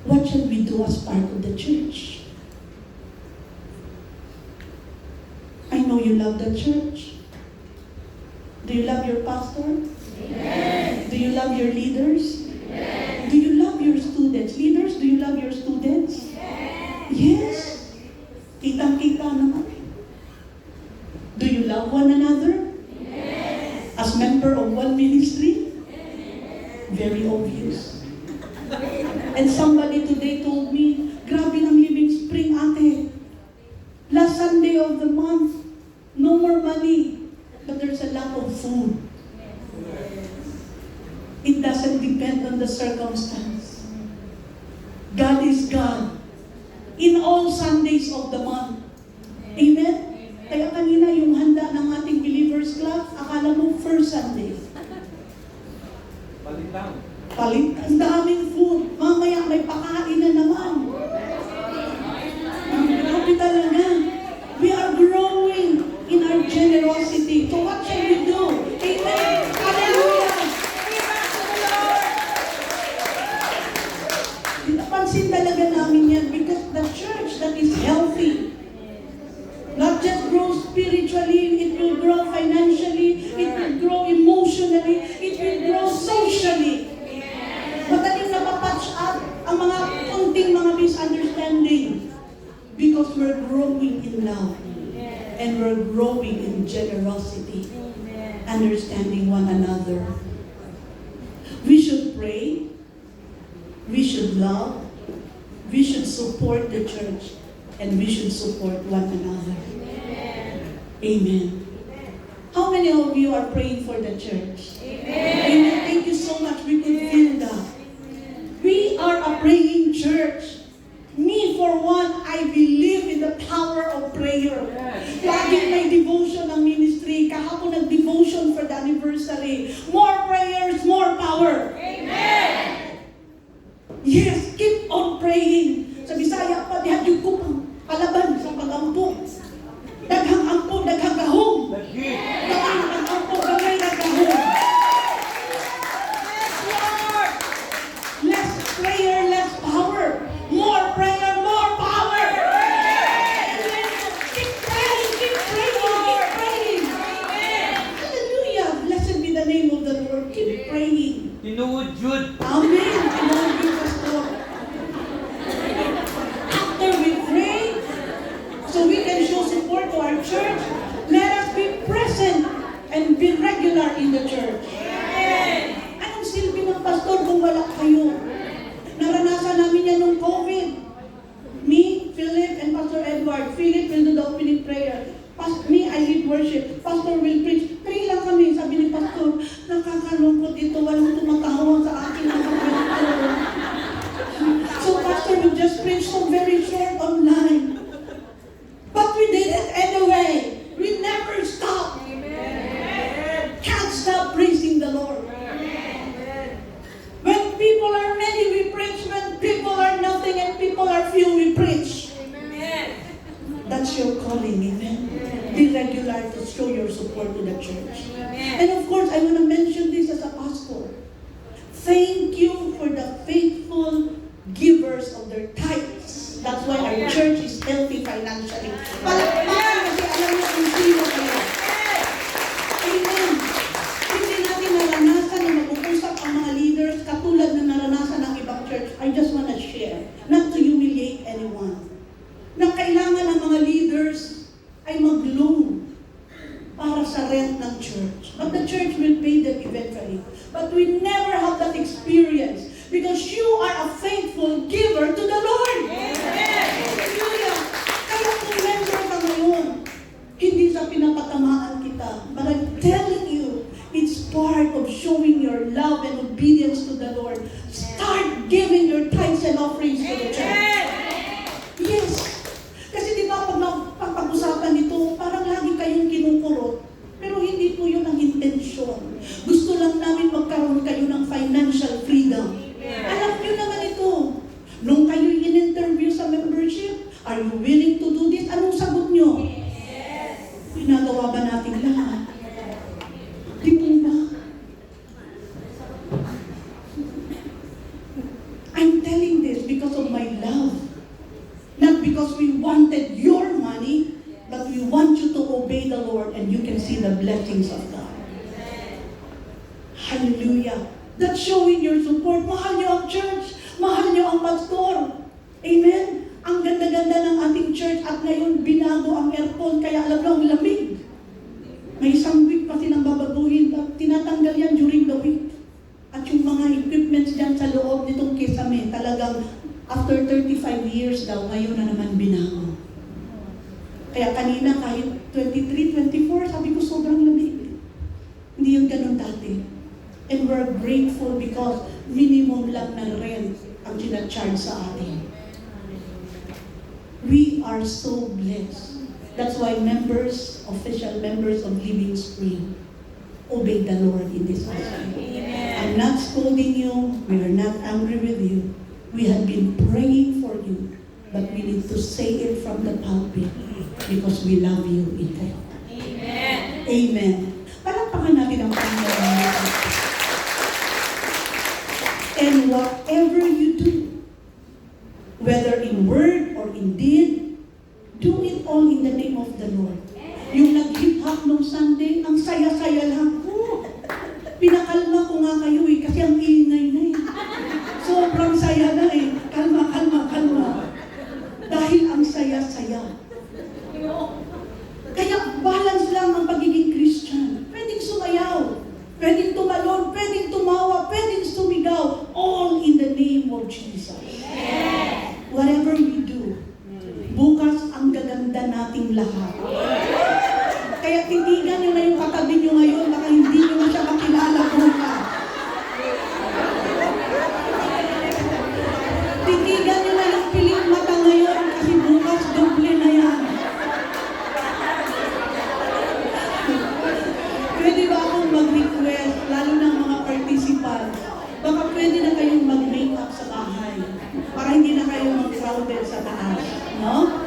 What should we do as part of the church? I know you love the church. Do you love your pastor? Yes. Do you love your leaders? Yes. Do you love your students? Leaders, do you love your students? Yes. Yes. Kitang-kita naman. Do you love one another? Yes. As member of one ministry? Yes. Very obvious. And somebody today told me, "Grabe ng Living Spring, ate. Last Sunday of the month, no more money, but there's a lot of food." It doesn't depend on the circumstance. God is God in all Sundays of the month. Amen? Kaya kanina yung handa ng ating Believers Club, akala mo first Sunday. Palit. Ang daming food. Mamaya may pakain na naman. Grabe talaga. We are growing in our generosity. So what shall we do? Amen. Hallelujah. Pinapansin talaga namin yan because the church that is healthy, not just grow spiritually, it will grow financially, it will grow emotionally, it will grow socially. Madaling napapatch up ang mga kunting mga misunderstanding because we're growing in love and we're growing in generosity, understanding one another. We should pray, we should love, we should support the church, and we should support one another. Amen. How many of you are praying for the church? Amen. Thank you so much. We could feel that. We are a praying church. Me, for one, I believe in the power of prayer. Laging may devotion ang ministry. Kahapon nag-devotion for the anniversary. More prayers, more power. Amen. Yes, keep on praying. Sa Bisaya pa, dihan yung kupang palaban sa pag-ampo. Daghang ampo, daghang gahong. Daghang ampo, daghang gahong. Less prayer, less power. More prayer, more power. Keep praying, keep praying, keep praying. Hallelujah. Blessed be the name of the Lord. Keep praying. Tinuod Jude. Amen. Tinuod Jude, Pastor. After we pray, so we can show support to our church, let us be present and be regular in the church. Anong silbi ng pastor kung wala kayo? Naranasan namin yan nung COVID. Me, Philip, and Pastor Edward. Philip will do the opening prayer. Me, I lead worship. Pastor will preach. Pray lang kami. Sabi ni Pastor, nakakalungkot ito. Walang tumakahawang sa akin. So Pastor will just preach so very short online. church. And of course, I want to mention this as a pastor. Thank you for the faithful givers of their tithes. That's why our church is healthy financially. Palakpakan kasi alam niyo kung sino kayo. Amen. Hindi natin naranasan na mag-uusap ang mga leaders katulad na naranasan ng ibang church. I just want to share, not to humiliate anyone, na kailangan ng mga leaders ay mag-loan para sa rent ng church. But the church will pay them eventually. But we never have that experience because you are a faithful giver to the Lord. Hallelujah! Kaya kung member ka ngayon, hindi sa pinapatamaan kita. But I'm telling you, it's part of showing your love and obedience to the Lord. Start giving your tithes and offerings to the church. Yes! Kasi di ba pag pag-usapan ito, parang lagi kayong kinukurot. Pero hindi po yun ang intensyon. Gusto lang namin magkaroon kayo ng financial freedom. Alam nyo naman ito. Nung kayo in-interview sa membership, are you willing to do this? Anong sagot nyo? Yes. Ginagawa ba natin lahat? Di po ba? I'm telling this because of my love. Not because we wanted your money, but we want you to obey the Lord and you can see the blessings of God. Hallelujah. That's showing your support. Mahal niyo ang church. Mahal niyo ang pastor. Amen? Ang ganda-ganda ng ating church at ngayon binago ang aircon kaya alam mo ang lamig. May isang week pa silang babaguhin. Tinatanggal yan during the week. At yung mga equipments dyan sa loob nitong kisame, talagang after 35 years daw, ngayon na naman binago. Kaya kanina kahit 23, 24, sabi ko sobrang lamig. Hindi yung ganun dati. And we're grateful because minimum lang na rent ang ginacharge sa atin. We are so blessed. That's why members, official members of Living Spring, obey the Lord in this aspect. I'm not scolding you. We are not angry with you. We have been praying for you, but we need to say it from the pulpit because we love you in God. Amen. Amen. Palakpakan natin ang Panginoon. And whatever you do, whether in word or in deed, do it all in the name of the Lord. Yung nag-hip hop nung Sunday, ang saya-saya lang. Pinakalma ko nga kayo kasi ang ingay na sobrang saya na Kalma, kalma, kalma. Dahil ang saya-saya. Kaya balance lang ang pagiging Christian. Pwedeng sumayaw, pwedeng tumalon, pwedeng tumawa, pwedeng sumigaw. All in the name of Jesus. Whatever we do, bukas ang gaganda nating lahat. Kaya titigan nyo na yung katabi nyo ngayon, baka hindi nyo na siya makilala bukas. Titigan nyo na yung piling mata ngayon kasi bukas doble na yan. Pwede ba akong mag-request, lalo ng mga participants, baka pwede na kayong mag-make up sa bahay para hindi na kayo mag-crowded sa taas, no?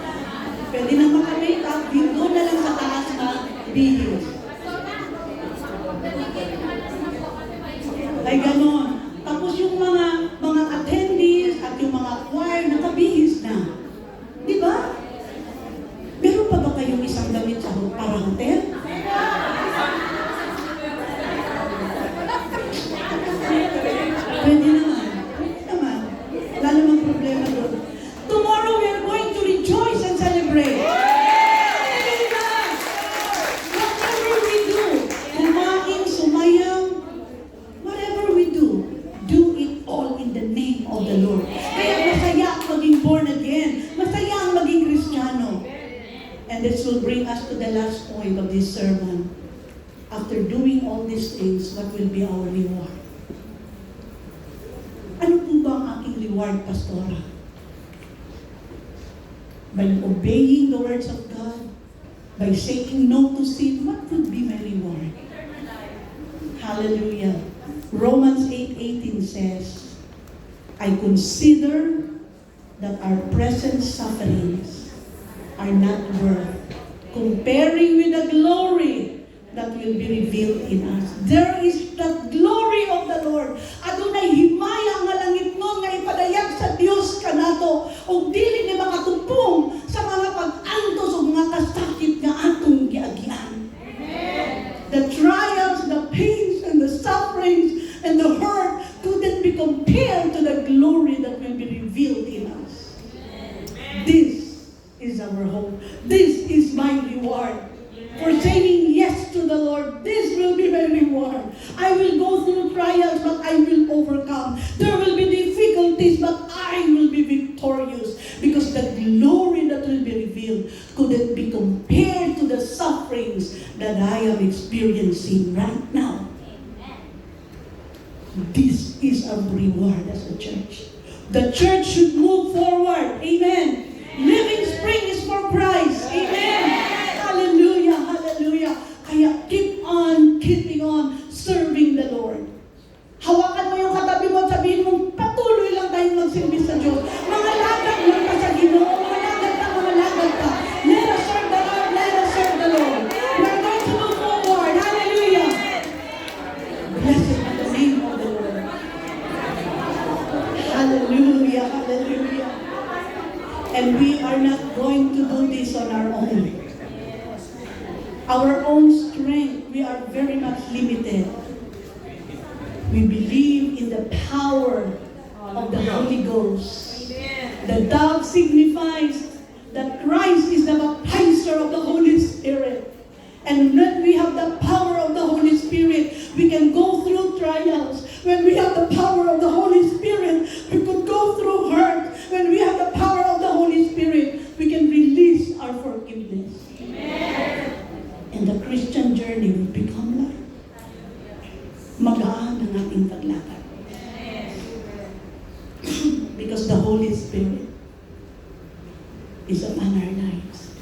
Pwede na maka-make up, dito na lang sa taas na bihis. Ay ganon. Tapos yung mga attendees at yung mga choir, nakabihis na. Di ba? Meron pa ba kayong isang damit sa para hotel? Pwede naman. Pwede naman. Wala namang problema doon. Tomorrow we are going to rejoice and celebrate. Whatever we do, kumain, sumayang, whatever we do it all in the name of the Lord. Kaya masaya ang maging born again. Masaya ang maging Kristiyano. And this will bring us to the last point of this sermon. After doing all these things, what will be our reward? Ano po ba ang aking reward, Pastora? By obeying the words of God, by saying no to sin, what would be my reward? Hallelujah. Romans 8:18 says, I consider that our present sufferings are not worth comparing with the glory that will be revealed in us. There is the glory of the Lord. Adunay himaya nga langit nun nga ipadayag sa Dios kanato ug dili ni makatumpong sa mga pag-antos ug mga kasakit nga atong giagian. The trials, the pains, and the sufferings, and the hurt couldn't be compared to the glory that will be revealed in us. This is our hope. This is my reward. For saying yes to the Lord, this will be my reward. I will go through trials, but I will overcome. There will be difficulties, but I will be victorious. Because the glory that will be revealed couldn't be compared to the sufferings that I am experiencing right now. This is our reward as a church. The church should move forward. Amen. Living Spring is for Christ. Amen. Hallelujah. Hallelujah. Kaya keeping on serving the Lord. Hawakan mo yung katabi mo at sabihin mo, patuloy lang tayong magsilbi sa Diyos. Mga lagad lang ka sa Ginoo. Mga lagad ka, mga lagad ka. Let us serve the Lord. Let us serve the Lord. We're going to move forward. Hallelujah. Blessed be the name of the Lord. Hallelujah. Hallelujah. And we are not going to do this on our own. Our own strength, we are very much limited. We believe in the power of the Holy Ghost. The dove signifies that Christ is the baptizer of the Holy Spirit. And when we have the power of the Holy Spirit, we can go through trials. When we have the power of the Holy Spirit, we could go through hurt. When we have the power of the Holy Spirit, we can release our forgiveness. And the Christian journey will become light. Magaan ang ating paglakad. Because the Holy Spirit is upon our lives.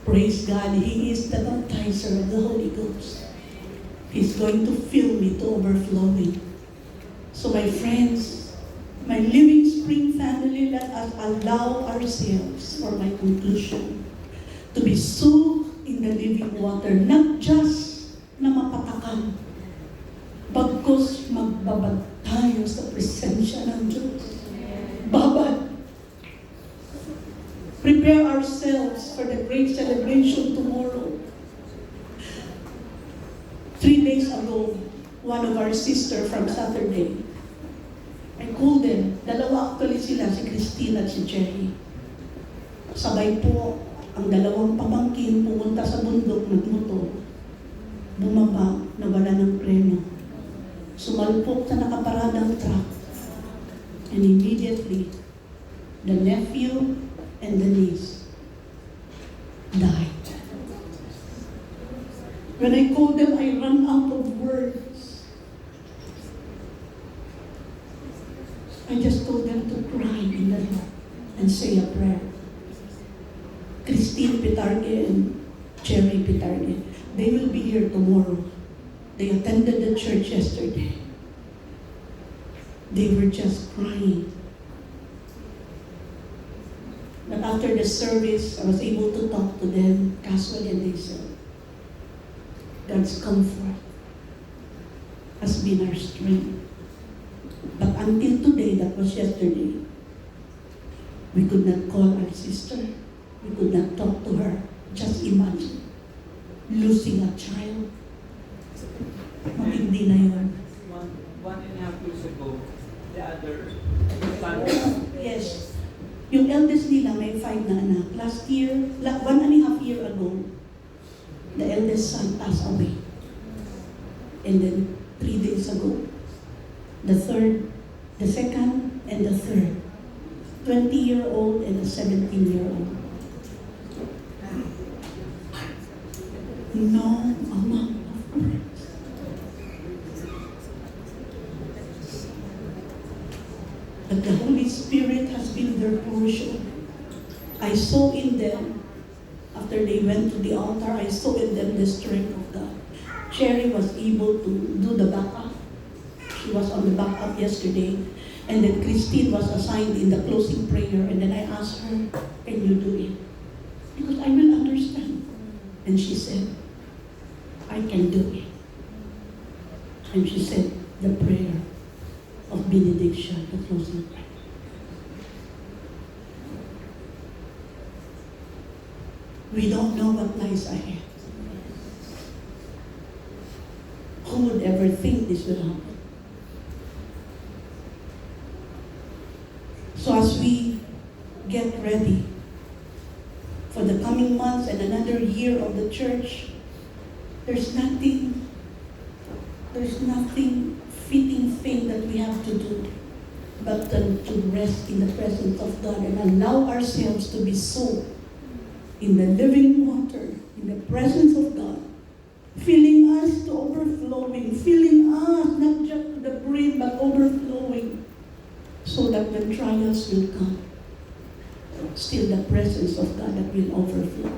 Praise God, He is the baptizer of the Holy Ghost. He's going to fill me to overflowing. So my friends, my Living Spring family, let us allow ourselves, for my conclusion, to be soaked in the living water, not just na mapatakan, bagkus magbabad tayo sa presensya ng Diyos. Babad. Prepare ourselves for the great celebration tomorrow. 3 days ago, one of our sister from Saturday, I called them. Dalawa actually sila, si Christine at si Jerry. Sabay po ang dalawang pamangkin pumunta sa bundok, nagmotor, bumaba, nawala ng preno, sumalpok sa nakaparadang truck, and immediately, the nephew and the niece died. When I called them, I ran out of words. I just told them to cry in the Lord and say a prayer. Christine Pitarge and Cherry Pitarge, they will be here tomorrow. They attended the church yesterday. They were just crying. But after the service, I was able to talk to them casually, and they said, God's comfort has been our strength. But until today, that was yesterday, we could not call our sister. We could not talk to her. Just imagine losing a child. Matindi na yun. 1.5 years ago, the other son. Yes. Yung eldest nila may 5 na anak. Last year, 1.5 year ago, the eldest son passed away. And then 3 days ago, the second, and the third. 20-year-old and a 17-year-old. No amount of words. But the Holy Spirit has been their portion. I saw in them, after they went to the altar, I saw in them the strength of God. Cherry was able to do the backup. She was on the backup yesterday. And then Christine was assigned in the closing prayer. And then I asked her, can you do it? Because I will understand. And she said, I can do it. And she said the prayer of benediction, the closing prayer. We don't know what lies ahead. Who would ever think this would happen? So as we get ready for the coming months and another year of the church, there's nothing fitting thing that we have to do but to rest in the presence of God and allow ourselves to be soaked in the living water, in the presence of God, filling us to overflowing, filling us not just to the brim but overflowing, so that when trials will come, still the presence of God that will overflow.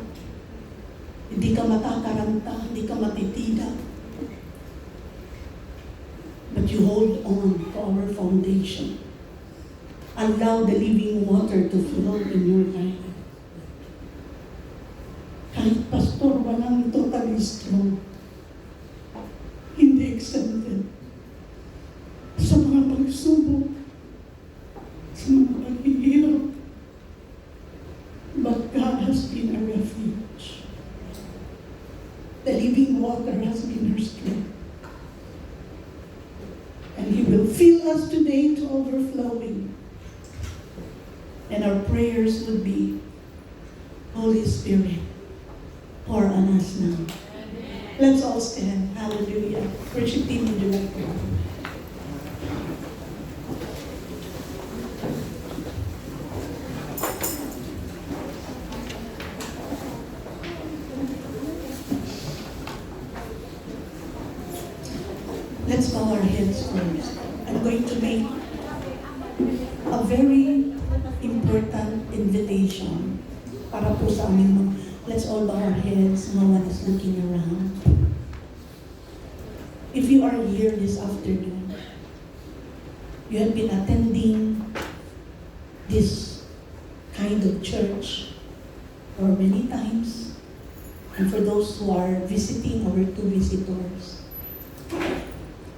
Hindi ka makakaranta, hindi ka matitila, but you hold on to our foundation. Allow the living water to flow in your life. Kahit pastor, walang totally strong, hindi exempted sa mga pagsubok, sa mga paghihirap. But God has been a refuge. The living water has been our strength. And He will fill us today to overflowing. And our prayers would be, Holy Spirit, pour on us now. Let's all stand. Hallelujah. Worship team, would you like to come? Let's bow our heads first. I'm going to make a very important invitation para po sa aming mga. Let's all bow our heads. No one is looking around. If you are here this afternoon, you have been attending this kind of church for many times, and for those who are visiting, our two visitors,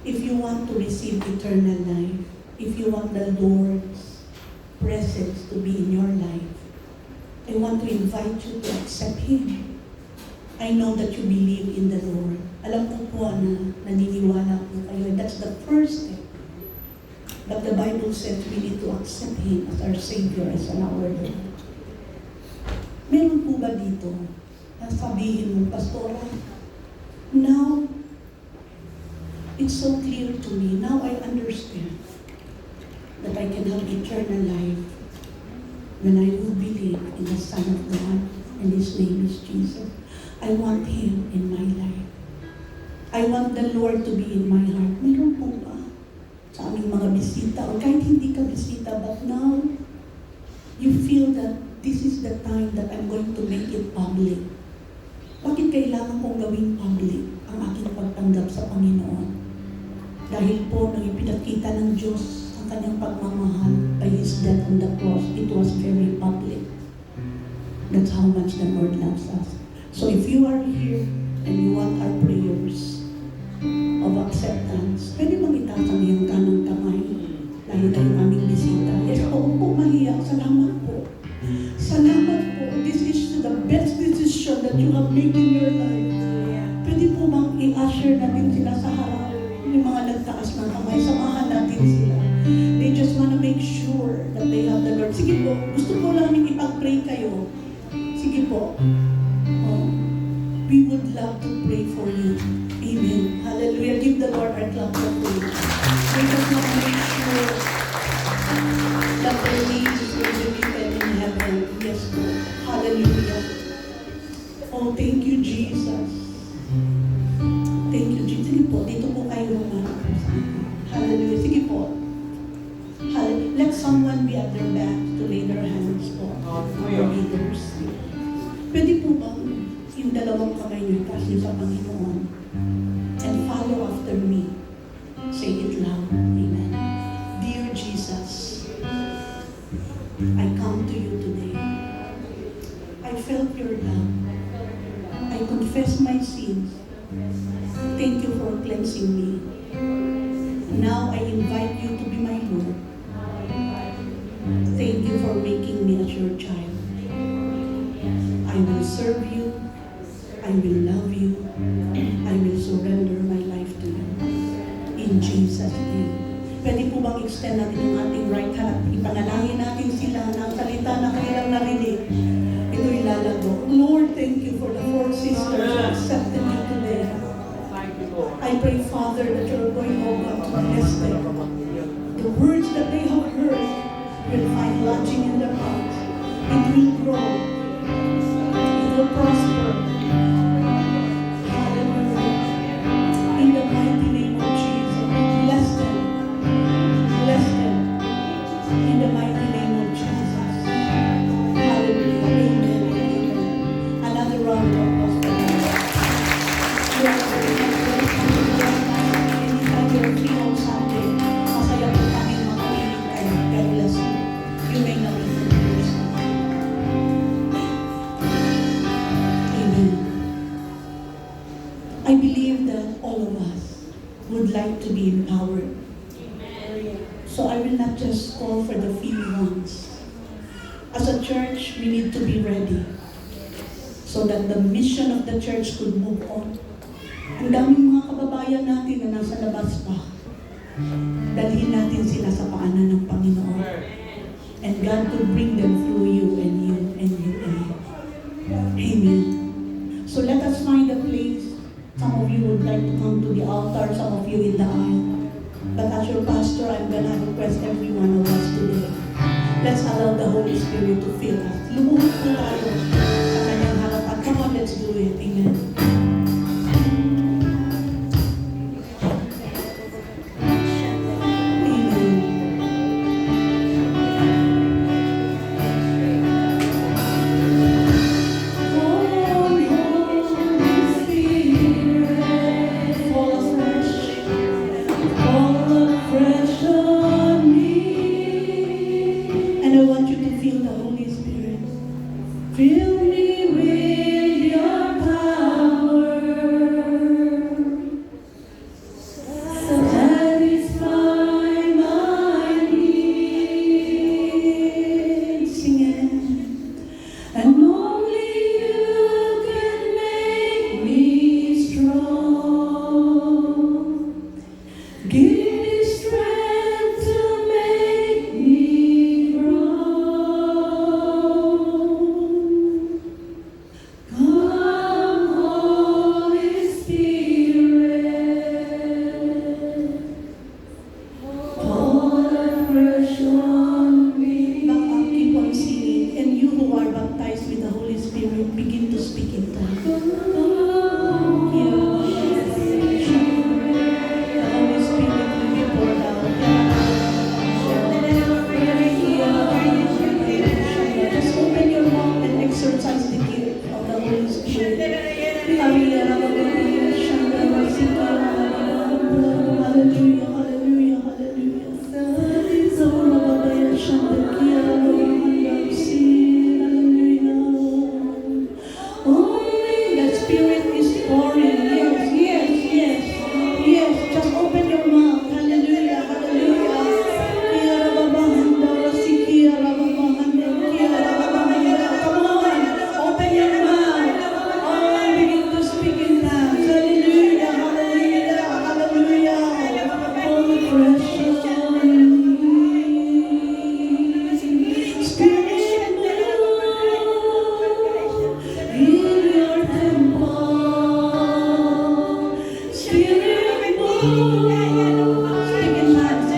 if you want to receive eternal life, if you want the Lord's presence to be in your life, I want to invite you to accept Him. I know that you believe in the Lord. Alam ko po na naniniwala po kayo. That's the first step. But the Bible says we need to accept Him as our Savior, as our Lord. Meron po ba dito na sabihin mo, Pastora, now, it's so clear to me. Now I understand that I can have eternal life when I will believe in the Son of God, and His name is Jesus. I want Him in my life. I want the Lord to be in my heart. Meron po ba sa aming mga bisita, o kahit hindi ka bisita, but now you feel that this is the time that I'm going to make it public. Bakit kailangan kong gawing public ang aking pagtanggap sa Panginoon? Dahil po nang ipinakita ng Diyos ang kanyang pagmamahal by His death on the cross, it was very public. That's how much the Lord loves us. So if you are here and you want our prayers of acceptance, pwede bang itaas ang iyong kanang kamay? Lalo tayong aming bisita. Yes po, huwag po mahiya. Salamat po. Salamat po. This is the best decision that you have made in your life. Pwede po bang i-usher natin sila sa harap? Yung mga nagtaas ng kamay, samahan natin sila. They just want to make sure that they have the Lord. Sige po, gusto ko lang ipag-pray kayo. Sige po. We would love to pray for you. Amen. Hallelujah. Give the Lord our clap of praise. We just want to make sure that their names will be written in heaven. Yes, Lord. Hallelujah. Oh, thank you, Jesus. Thank you, Jesus. Sige po, dito po kayo naman. Hallelujah. Sige po. Hallelujah. Let someone be at their back to lay their hands po. Our leaders. Pwede po ba yung dalawang kamay niyo kasi sa Panginoon? And follow after me. Say it loud. Amen. Dear Jesus, I come to you today. I felt your love. I confess Thank you for cleansing me. Now I invite you to be my Lord. Thank you for making me as your child. I will serve you. I will love you. I will surrender my life to you. In Jesus' name. Pwede po bang extend natin ang ating right hand at ipanalangin natin sila ng salita na kanilang narinig. Ito'y lalago. Lord, thank you for the 4 sisters who accepted you today. Thank you, Lord. I pray, Father, that you're going, oh God, to bless them. The words that they have heard will find lodging in their hearts. It will grow. It will prosper. Hallelujah. In the mighty name of Jesus, bless them. Bless them. In the mighty name of Jesus. Hallelujah. Amen. Amen. Another round of applause for them. You are very much welcome to join us anytime you're free on Sunday. Masaya po kami makapiling kayo. God bless you. You may now introduce yourself. Amen. I believe that all of us would like to be empowered. So I will not just call for the few ones. As a church, we need to be ready so that the mission of the church could move on. Ang daming mga kababayan natin na nasa labas pa. Dalhin natin sila sa paanan ng Panginoon. And God could bring them through you and you and you and you. Amen. So let us find a place. Some of you would like to come to the altar, some of you in the aisle. But as your pastor, I'm gonna request every one of us today. Let's allow the Holy Spirit to fill us. Lumuhod po tayo sa kanyang harapan. Come on, let's do it. Amen. And I want you to feel the Holy Spirit. Fill me with your power. Satisfy my needs. Sing it. And only you can make me strong. Give me strength to make me come, Holy Spirit, fall afresh on me. Keep on singing, and you who are baptized with the Holy Spirit, begin to speak in tongues. The Holy Spirit will be poured out. Just open your mouth and exercise the gift of the Holy Spirit. Hallelujah, hallelujah, hallelujah, hallelujah. Only the Spirit is pouring. Yes, yes, yes. Yes, just open your mouth. Hallelujah, hallelujah. Come on, open your mouth. Oh, begin to speak in tongues. Hallelujah, hallelujah, hallelujah. Oh, precious Spirit, move in your temple. Spirit, move. Speak in tongues.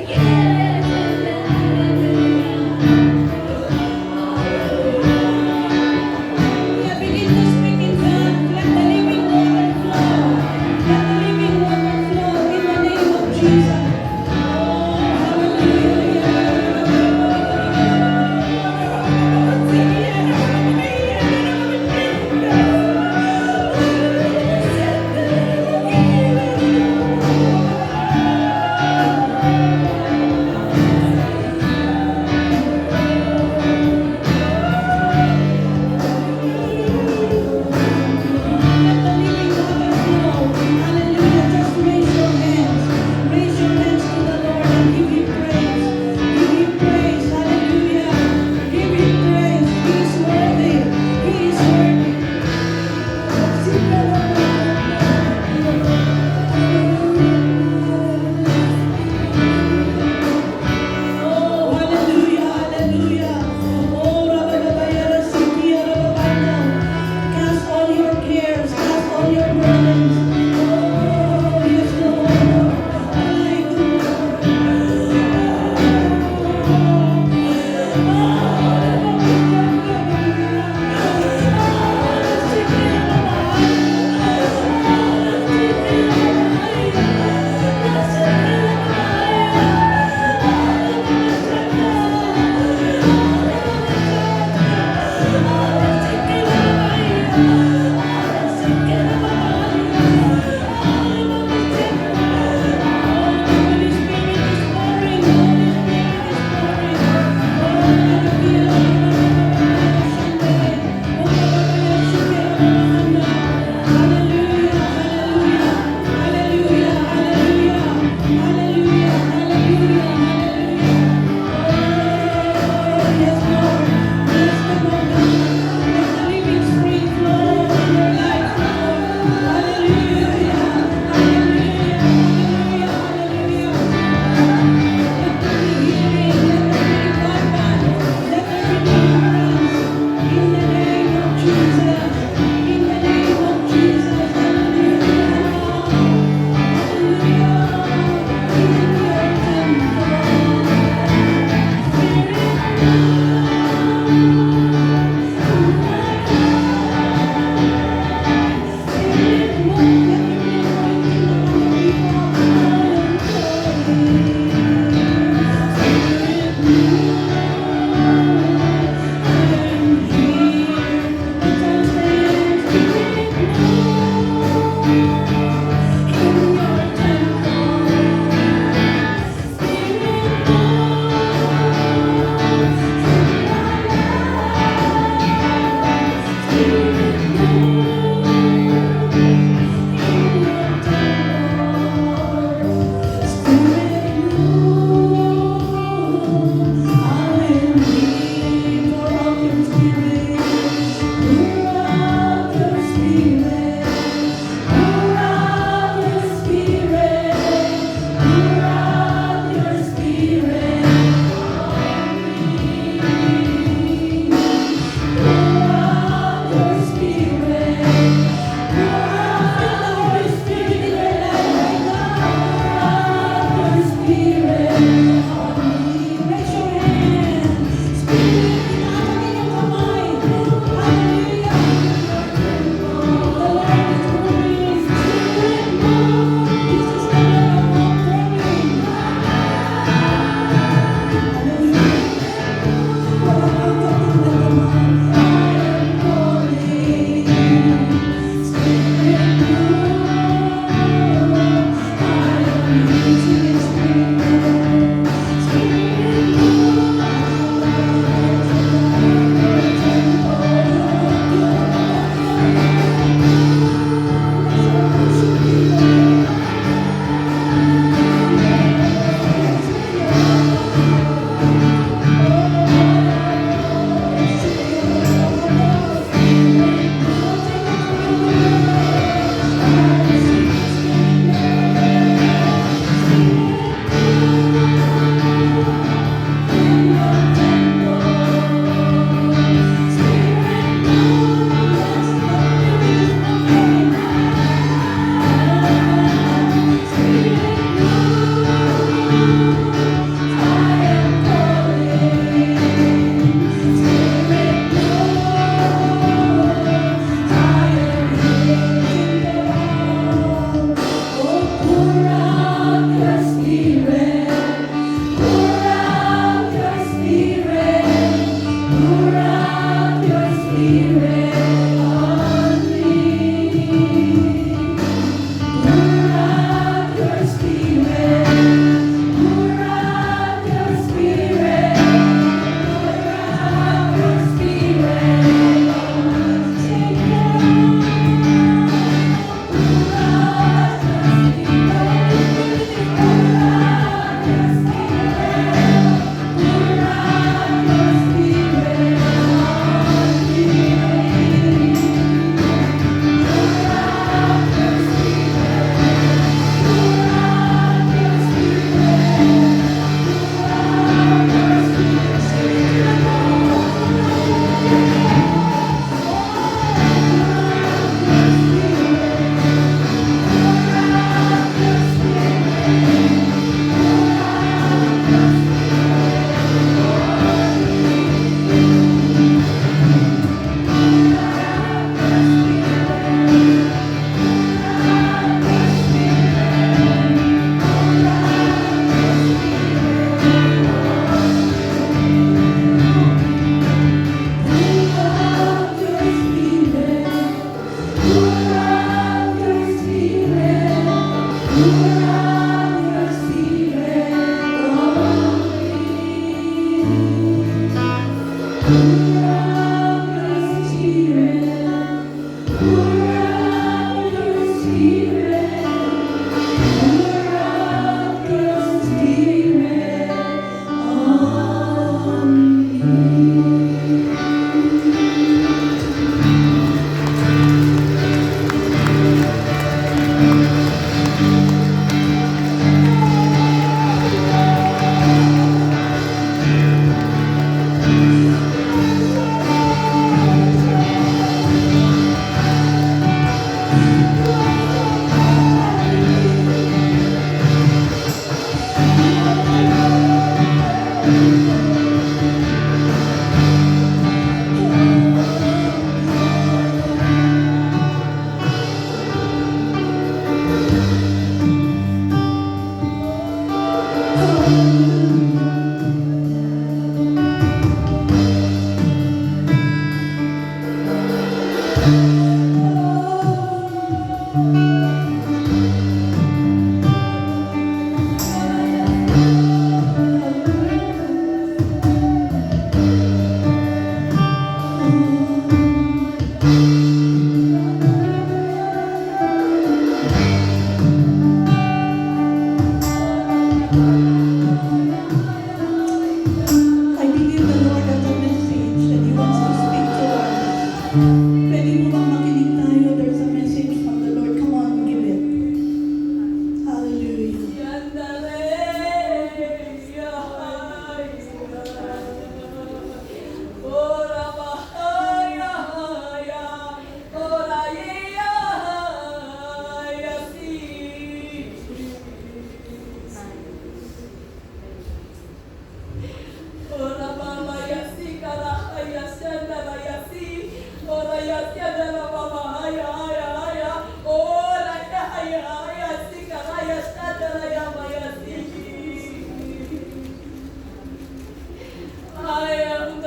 Yeah.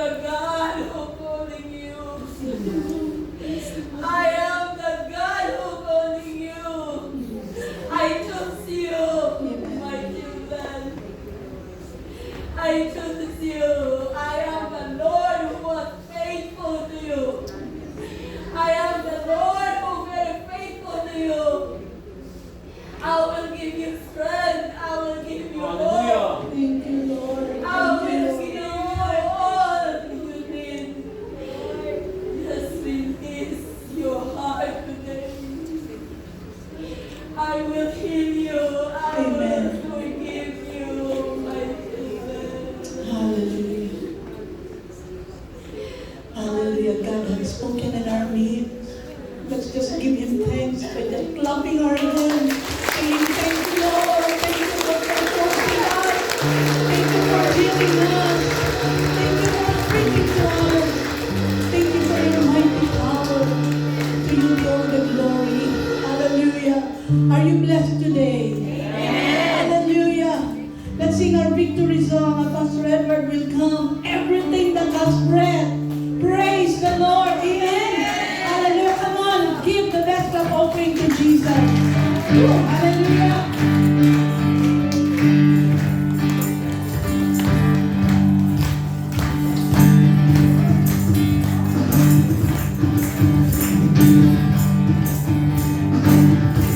the God who calling you. I am the God who calling you. I choose you, my children. I choose you. I am the Lord who was faithful to you. I am the Lord who very faithful to you. I will give you strength. I will give you hope. Thank you, Lord. I will give you all you need. Just release your heart today. I will heal you. I Amen. will forgive you, my children. Hallelujah. Hallelujah. God has spoken in our midst. Let's just give Him thanks by just clapping our hands. Saying, thank you, Lord. Thank you for comforting us. Thank you for healing us. Thank you for speaking to us. Thank you for your mighty power. To you be all the glory. Hallelujah. Are you blessed today? Amen. Hallelujah. Let's sing our victory song. Pastor Edward will come. Everything that has breath, praise the Lord. Amen. Hallelujah. Come on, give the best of offering to Jesus. Hallelujah.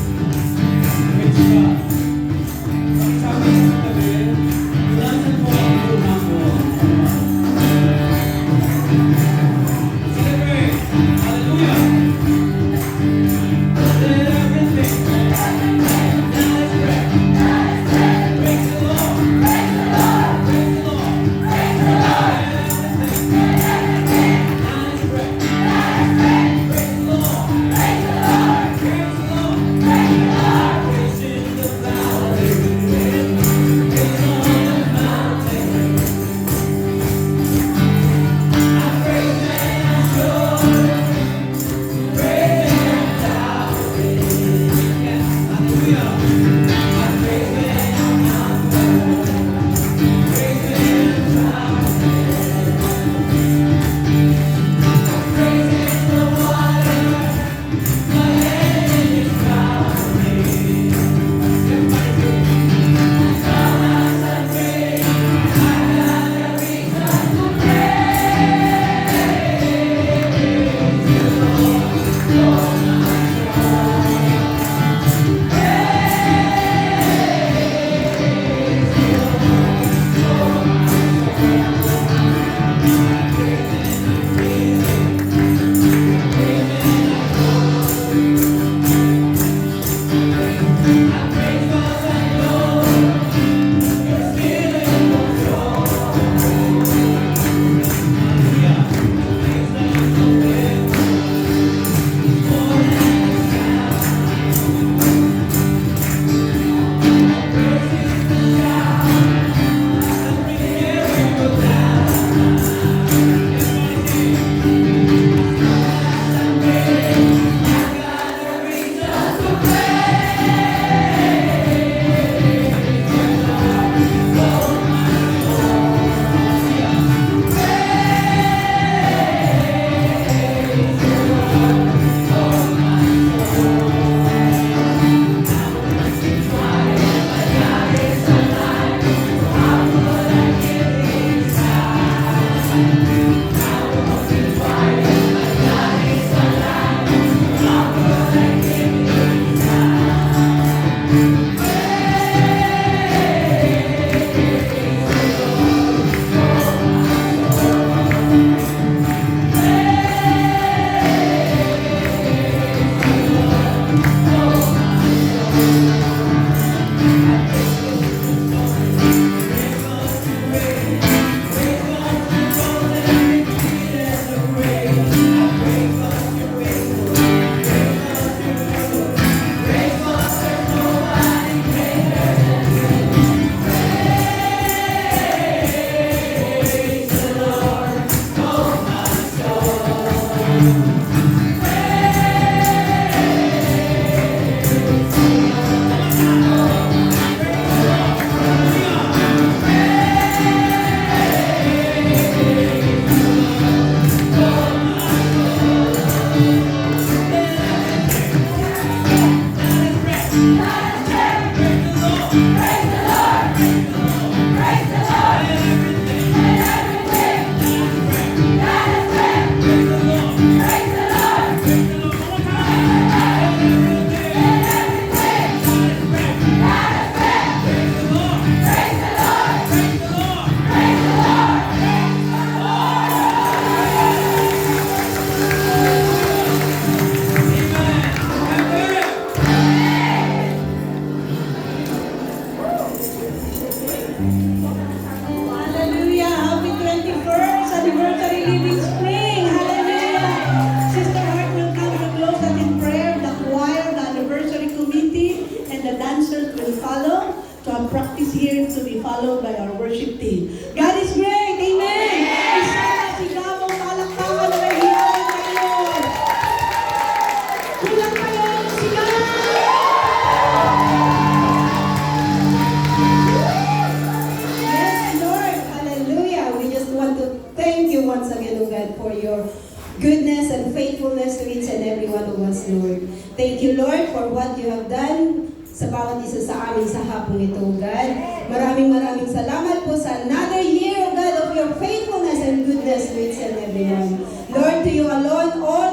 Praise God. Sabi ng tabi, nasan po ang luma ko? Celebrate! Hallelujah! Let everything that God is great. Amen. Isa na sigabong palakpakan na nahihayin tayo. Kulang kayo. Sigaw. Yes, Lord. Hallelujah. We just want to thank you once again, O God, for your goodness and faithfulness to each and every one of us, Lord. Thank you, Lord, for what you have done sa bawat isa sa amin sa hapong ito, O God. Maraming salamat po sa another year, O God, of your faithfulness and goodness to each and every one. Lord, to you alone, all